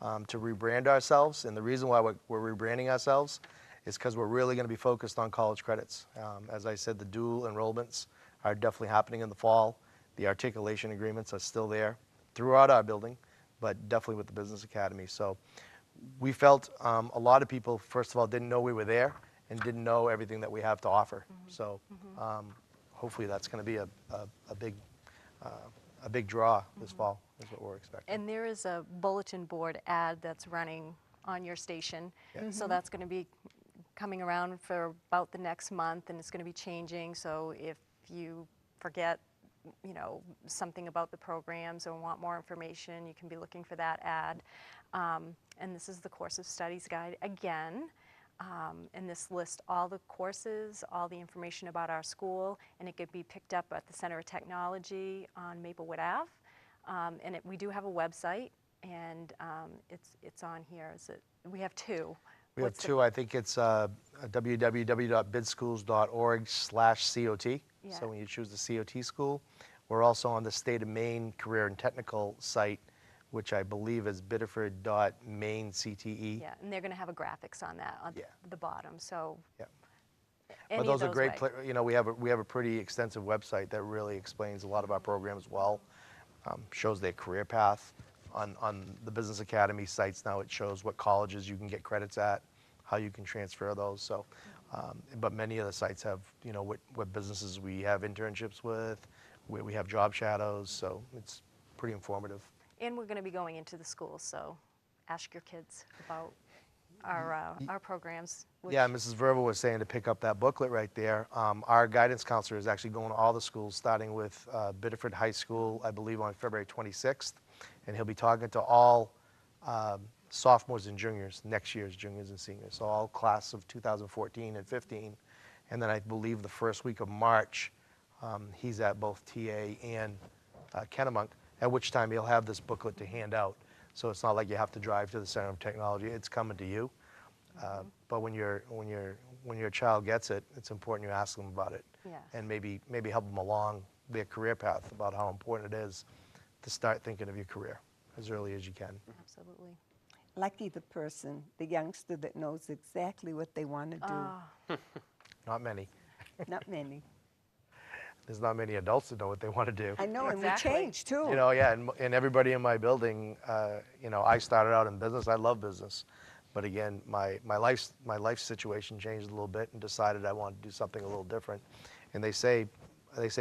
[SPEAKER 2] to rebrand ourselves, and the reason why we're rebranding ourselves is because we're really going to be focused on college credits. As I said, the dual enrollments are definitely happening in the fall. The articulation agreements are still there throughout our building, but definitely with the Business Academy. So we felt a lot of people, first of all, didn't know we were there and didn't know everything that we have to offer. So hopefully that's going to be a big draw this fall, is what we're expecting.
[SPEAKER 5] And there is a bulletin board ad that's running on your station. So that's going to be coming around for about the next month, and it's going to be changing. So if you forget, you know, something about the programs or want more information, you can be looking for that ad. And this is the course of studies guide again. And this lists all the courses, all the information about our school, and it could be picked up at the Center of Technology on Maplewood Ave. And we do have a website, and it's on here. We have two.
[SPEAKER 2] We have two. I think it's www.bidschools.org/COT.
[SPEAKER 5] Yeah.
[SPEAKER 2] So when you choose the COT school, we're also on the State of Maine Career and Technical site, which I believe is biddeford.maincte.
[SPEAKER 5] Yeah, and they're going to have a graphics on that on the bottom. So
[SPEAKER 2] Yeah.
[SPEAKER 5] any
[SPEAKER 2] But those
[SPEAKER 5] of
[SPEAKER 2] are great.
[SPEAKER 5] ways.
[SPEAKER 2] You know, we have a pretty extensive website that really explains a lot of our programs well. Shows their career path. On the Business Academy sites now, it shows what colleges you can get credits at, how you can transfer those. So, but many of the sites have, you know, what businesses we have internships with, where we have job shadows. So it's pretty informative.
[SPEAKER 5] And we're going to be going into the schools, so ask your kids about our programs.
[SPEAKER 2] Yeah, Mrs. Verba was saying to pick up that booklet right there. Our guidance counselor is actually going to all the schools, starting with Biddeford High School, I believe, on February 26th. And he'll be talking to all sophomores and juniors, next year's juniors and seniors, so all class of 2014 and 15. And then I believe the first week of March, he's at both TA and Kennemonk, at which time he'll have this booklet to hand out. So it's not like you have to drive to the Center of Technology, it's coming to you. But when your child gets it, it's important you ask them about it.
[SPEAKER 5] Yes.
[SPEAKER 2] And maybe help them along their career path, about how important it is to start thinking of your career as early as you can.
[SPEAKER 5] Absolutely.
[SPEAKER 1] Lucky the person, the youngster that knows exactly what they want to do.
[SPEAKER 2] Not many.
[SPEAKER 1] Not many.
[SPEAKER 2] There's not many adults that know what they want to do.
[SPEAKER 1] I know,
[SPEAKER 5] Exactly.
[SPEAKER 1] and we change too.
[SPEAKER 2] You know, yeah, and everybody in my building, you know, I started out in business. I love business, but again, my life situation changed a little bit, and decided I wanted to do something a little different. And they say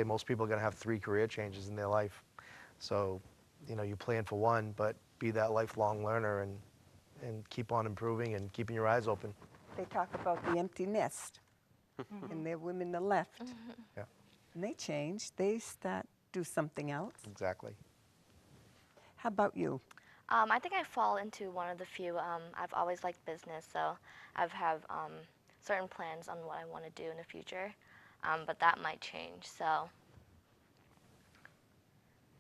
[SPEAKER 2] most people are going to have 3 career changes in their life. So, you know, you plan for one, but be that lifelong learner and keep on improving and keeping your eyes open.
[SPEAKER 1] They talk about the empty nest, and there are women that left.
[SPEAKER 2] Yeah.
[SPEAKER 1] And they change. They start do something else.
[SPEAKER 2] Exactly.
[SPEAKER 1] How about you?
[SPEAKER 4] I think I fall into one of the few. I've always liked business, so I have certain plans on what I want to do in the future, but that might change. So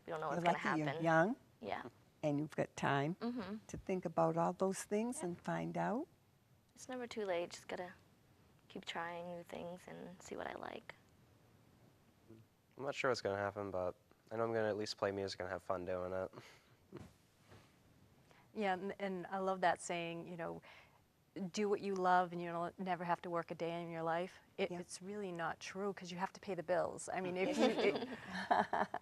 [SPEAKER 4] we don't know what's
[SPEAKER 1] You're
[SPEAKER 4] going to
[SPEAKER 1] lucky
[SPEAKER 4] happen.
[SPEAKER 1] you're young
[SPEAKER 4] Yeah.
[SPEAKER 1] and you've got time
[SPEAKER 4] Mhm.
[SPEAKER 1] to think about all those things
[SPEAKER 4] Yeah.
[SPEAKER 1] and find out.
[SPEAKER 4] It's never too late. Just gotta keep trying new things and see what I like.
[SPEAKER 3] I'm not sure what's going to happen, but I know I'm going to at least play music and have fun doing it.
[SPEAKER 5] Yeah, and I love that saying, do what you love and you'll never have to work a day in your life.
[SPEAKER 1] Yeah.
[SPEAKER 5] It's really not true because you have to pay the bills. I mean, if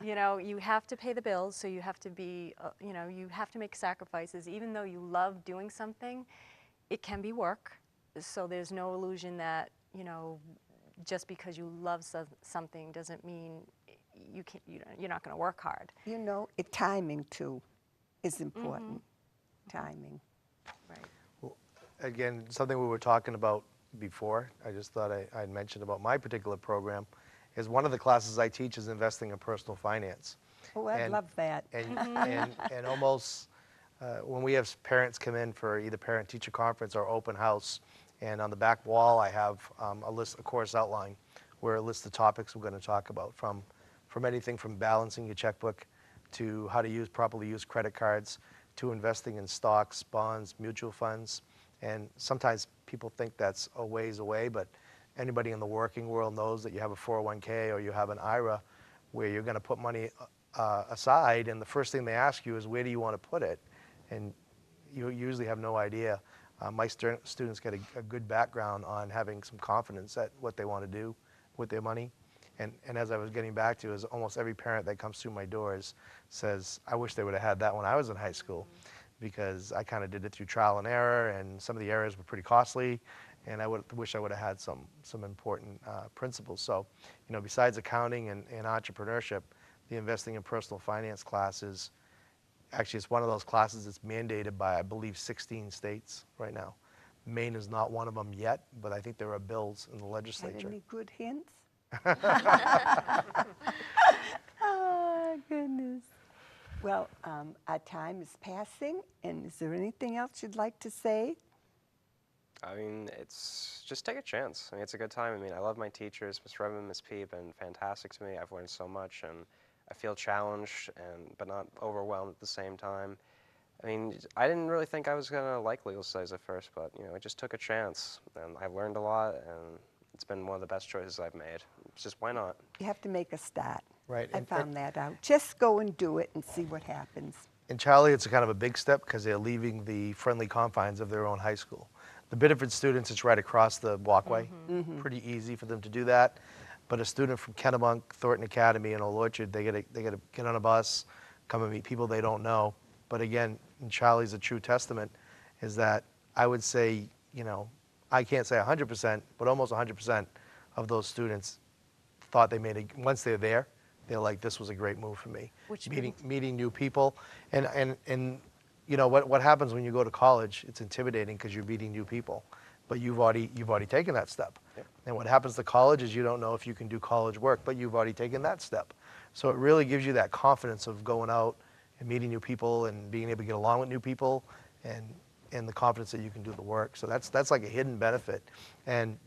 [SPEAKER 5] you have to pay the bills, so you have to be, you have to make sacrifices. Even though you love doing something, it can be work. So there's no illusion that, just because you love something doesn't mean you're not going to work hard.
[SPEAKER 1] You know, timing too is important. Timing.
[SPEAKER 5] Right.
[SPEAKER 2] Again, something we were talking about before, I just thought I'd mentioned about my particular program, is one of the classes I teach is investing in personal finance.
[SPEAKER 1] Oh, I
[SPEAKER 2] And-
[SPEAKER 1] love that.
[SPEAKER 2] And almost, when we have parents come in for either parent-teacher conference or open house, and on the back wall I have a course outline where it lists the topics we're going to talk about, from anything from balancing your checkbook to how to properly use credit cards, to investing in stocks, bonds, mutual funds. And sometimes people think that's a ways away, but anybody in the working world knows that you have a 401k or you have an IRA where you're going to put money aside, and the first thing they ask you is, where do you want to put it? And you usually have no idea. My students get a good background on having some confidence at what they want to do with their money. And as I was getting back to, is almost every parent that comes through my doors says, I wish they would have had that when I was in high school, because I kind of did it through trial and error, and some of the errors were pretty costly, and I wish I would have had some important principles. So, besides accounting and entrepreneurship, the investing in personal finance classes, actually it's one of those classes that's mandated by, I believe, 16 states right now. Maine is not one of them yet, but I think there are bills in the
[SPEAKER 1] Got
[SPEAKER 2] legislature.
[SPEAKER 1] any good hints? Oh, goodness. Well, our time is passing, and is there anything else you'd like to say?
[SPEAKER 3] I mean, it's just take a chance. I mean, it's a good time. I mean, I love my teachers. Miss Redmond, Miss P have been fantastic to me. I've learned so much, and I feel challenged, but not overwhelmed at the same time. I mean, I didn't really think I was going to like legal studies at first, but, I just took a chance, and I've learned a lot, and it's been one of the best choices I've made. It's just, why not?
[SPEAKER 1] You have to make a start.
[SPEAKER 2] Right,
[SPEAKER 1] I
[SPEAKER 2] and-
[SPEAKER 1] found that out. Just go and do it and see what happens.
[SPEAKER 2] In Charlie, it's a kind of a big step because they're leaving the friendly confines of their own high school. The Biddeford students, it's right across the walkway. Pretty easy for them to do that. But a student from Kennebunk, Thornton Academy, and Old Orchard, they gotta get on a bus, come and meet people they don't know. But again, and Charlie's a true testament, is that I would say, I can't say 100%, but almost 100% of those students thought they once they're there, they're like, this was a great move for me.
[SPEAKER 5] Which
[SPEAKER 2] Meeting new people, and what happens when you go to college? It's intimidating because you're meeting new people, but you've already taken that step.
[SPEAKER 3] Yep.
[SPEAKER 2] And what happens to college is you don't know if you can do college work, but you've already taken that step. So it really gives you that confidence of going out and meeting new people and being able to get along with new people, and the confidence that you can do the work. So that's like a hidden benefit.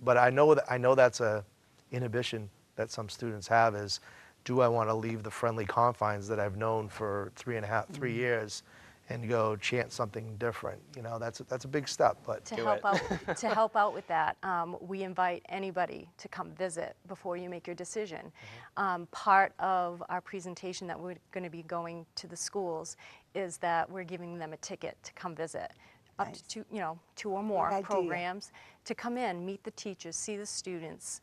[SPEAKER 2] But I know that's a inhibition that some students have, is, do I want to leave the friendly confines that I've known for 3 years and go chant something different? That's a big step. But
[SPEAKER 5] To
[SPEAKER 3] Do
[SPEAKER 5] help
[SPEAKER 3] it.
[SPEAKER 5] out, to help out with that, we invite anybody to come visit before you make your decision. Part of our presentation that we're going to be going to the schools is that we're giving them a ticket to come visit, up
[SPEAKER 1] Nice.
[SPEAKER 5] to two or more
[SPEAKER 1] idea.
[SPEAKER 5] programs, to come in, meet the teachers, see the students.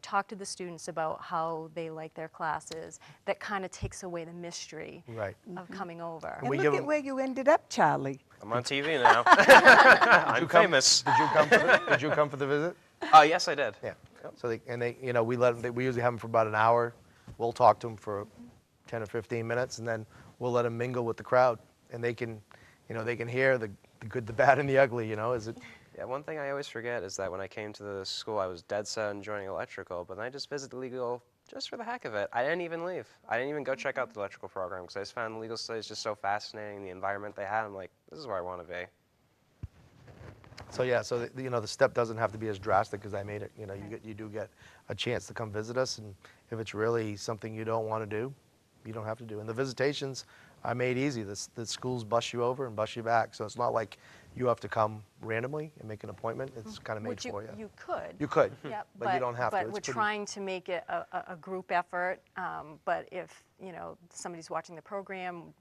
[SPEAKER 5] Talk to the students about how they like their classes. That kind of takes away the mystery
[SPEAKER 2] Right.
[SPEAKER 5] of coming over.
[SPEAKER 1] And
[SPEAKER 2] we
[SPEAKER 1] look
[SPEAKER 2] give
[SPEAKER 1] at
[SPEAKER 2] 'em-
[SPEAKER 1] where you ended up, Charlie.
[SPEAKER 3] I'm on TV now. I'm famous.
[SPEAKER 2] Did you come for the visit?
[SPEAKER 3] Oh, yes, I did.
[SPEAKER 2] Yeah. So we usually have them for about an hour. We'll talk to them for 10 or 15 minutes, and then we'll let them mingle with the crowd, and they can hear the good, the bad, and the ugly.
[SPEAKER 3] Yeah, one thing I always forget is that when I came to the school, I was dead set on joining electrical, but then I just visited legal Just for the heck of it. I didn't even leave. I didn't even go check out the electrical program because I just found legal studies just so fascinating, the environment they had. I'm like, this is where I want to be.
[SPEAKER 2] So yeah, so the step doesn't have to be as drastic as I made it. You do get a chance to come visit us, and if it's really something you don't want to do, you don't have to do. And the visitations are made easy. The schools bus you over and bus you back, so it's not like you have to come randomly and make an appointment. It's kind of made
[SPEAKER 5] Which
[SPEAKER 2] for you.
[SPEAKER 5] you could.
[SPEAKER 2] You could,
[SPEAKER 5] Yep,
[SPEAKER 2] but you don't have to.
[SPEAKER 5] But
[SPEAKER 2] It's
[SPEAKER 5] we're
[SPEAKER 2] pretty-
[SPEAKER 5] trying to make it a group effort. But if somebody's watching the program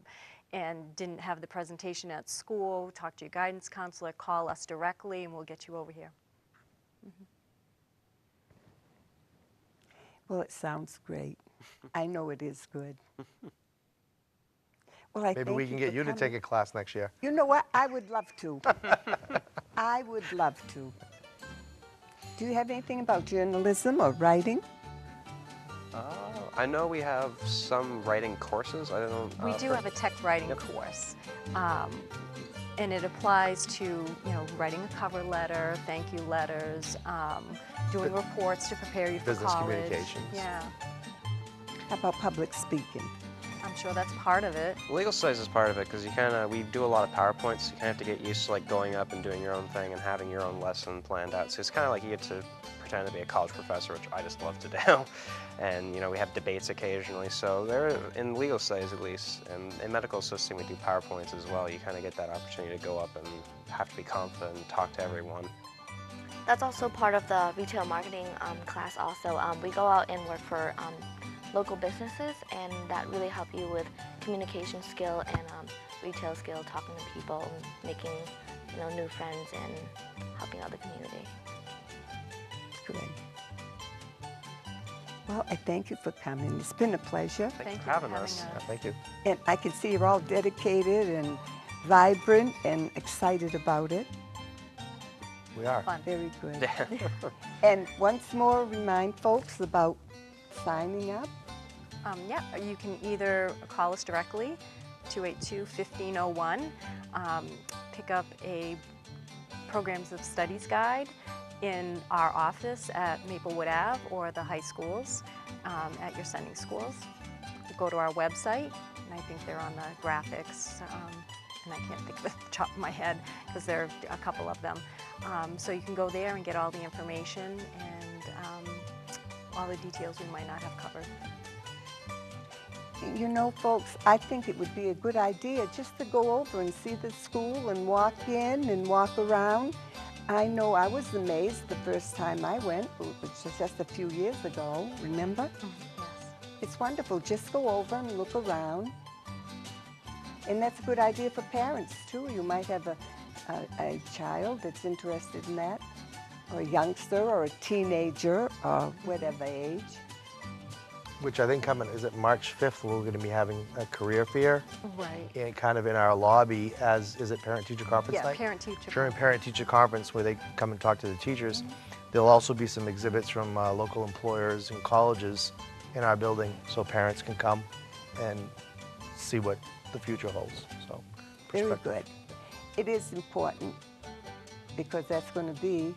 [SPEAKER 5] and didn't have the presentation at school, talk to your guidance counselor, call us directly, and we'll get you over here.
[SPEAKER 1] Well, it sounds great. I know it is good. Well, I
[SPEAKER 2] Maybe
[SPEAKER 1] thank
[SPEAKER 2] we can get
[SPEAKER 1] for
[SPEAKER 2] you to
[SPEAKER 1] coming.
[SPEAKER 2] take a class next year.
[SPEAKER 1] You know what? I would love to. I would love to. Do you have anything about journalism or writing?
[SPEAKER 3] I know we have some writing courses. I don't know.
[SPEAKER 5] We do have a tech writing course, and it applies to writing a cover letter, thank you letters, doing reports to prepare you for
[SPEAKER 2] Business
[SPEAKER 5] college.
[SPEAKER 2] communications.
[SPEAKER 5] Yeah,
[SPEAKER 1] How about public speaking?
[SPEAKER 5] I'm sure that's part of it.
[SPEAKER 3] Legal studies is part of it because we do a lot of PowerPoints. So you kind of have to get used to like going up and doing your own thing and having your own lesson planned out. So it's kind of like you get to pretend to be a college professor, which I just love to do. And we have debates occasionally. So there, in legal studies at least, and in medical assisting we do PowerPoints as well. You kind of get that opportunity to go up and have to be confident and talk to everyone.
[SPEAKER 4] That's also part of the retail marketing class also. We go out and work for local businesses, and that really help you with communication skill and retail skill, talking to people, and making new friends and helping out the community.
[SPEAKER 1] Great. Well, I thank you for coming. It's been a pleasure.
[SPEAKER 3] Thanks
[SPEAKER 5] Thank
[SPEAKER 3] for
[SPEAKER 5] you
[SPEAKER 3] having
[SPEAKER 5] for having
[SPEAKER 3] us.
[SPEAKER 2] Yeah, thank you.
[SPEAKER 1] And I can see you're all dedicated and vibrant and excited about it.
[SPEAKER 2] We are.
[SPEAKER 5] Fun.
[SPEAKER 1] Very good. And once more, remind folks about signing up.
[SPEAKER 5] Yeah, you can either call us directly, 282-1501, pick up a Programs of Studies guide in our office at Maplewood Ave or the high schools at your sending schools. Go to our website, and I think they're on the graphics, and I can't think of it off the top of my head because there are a couple of them. So you can go there and get all the information and all the details we might not have covered.
[SPEAKER 1] You know, folks, I think it would be a good idea just to go over and see the school and walk in and walk around. I know I was amazed the first time I went, which was just a few years ago, remember?
[SPEAKER 5] Yes.
[SPEAKER 1] It's wonderful. Just go over and look around. And that's a good idea for parents, too. You might have a child that's interested in that, or a youngster, or a teenager, or whatever age.
[SPEAKER 2] Which I think coming, is it March 5th, we're going to be having a career fair.
[SPEAKER 5] Right.
[SPEAKER 2] And kind of in our lobby is it parent-teacher conference
[SPEAKER 5] Yeah,
[SPEAKER 2] night?
[SPEAKER 5] parent-teacher
[SPEAKER 2] During
[SPEAKER 5] conference.
[SPEAKER 2] parent-teacher conference where they come and talk to the teachers. There'll also be some exhibits from local employers and colleges in our building so parents can come and see what the future holds. So,
[SPEAKER 1] Very
[SPEAKER 2] perspective.
[SPEAKER 1] good. It is important because that's going to be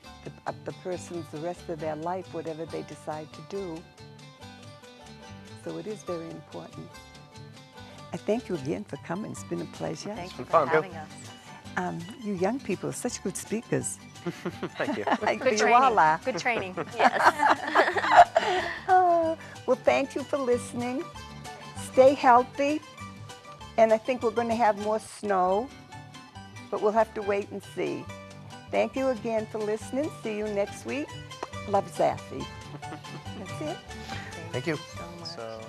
[SPEAKER 1] the person's the rest of their life, whatever they decide to do. So it is very important. I thank you again for coming. It's been a pleasure.
[SPEAKER 5] Thank you
[SPEAKER 3] been
[SPEAKER 5] for
[SPEAKER 3] fun.
[SPEAKER 5] having us.
[SPEAKER 1] You young people are such good speakers.
[SPEAKER 3] Thank you.
[SPEAKER 5] Good
[SPEAKER 1] You
[SPEAKER 5] training.
[SPEAKER 1] all are.
[SPEAKER 5] Good training.
[SPEAKER 4] Yes.
[SPEAKER 1] Well, thank you for listening. Stay healthy. And I think we're going to have more snow, but we'll have to wait and see. Thank you again for listening. See you next week. Love, Zaffie. That's it.
[SPEAKER 2] Thank you.
[SPEAKER 5] So much.
[SPEAKER 3] So.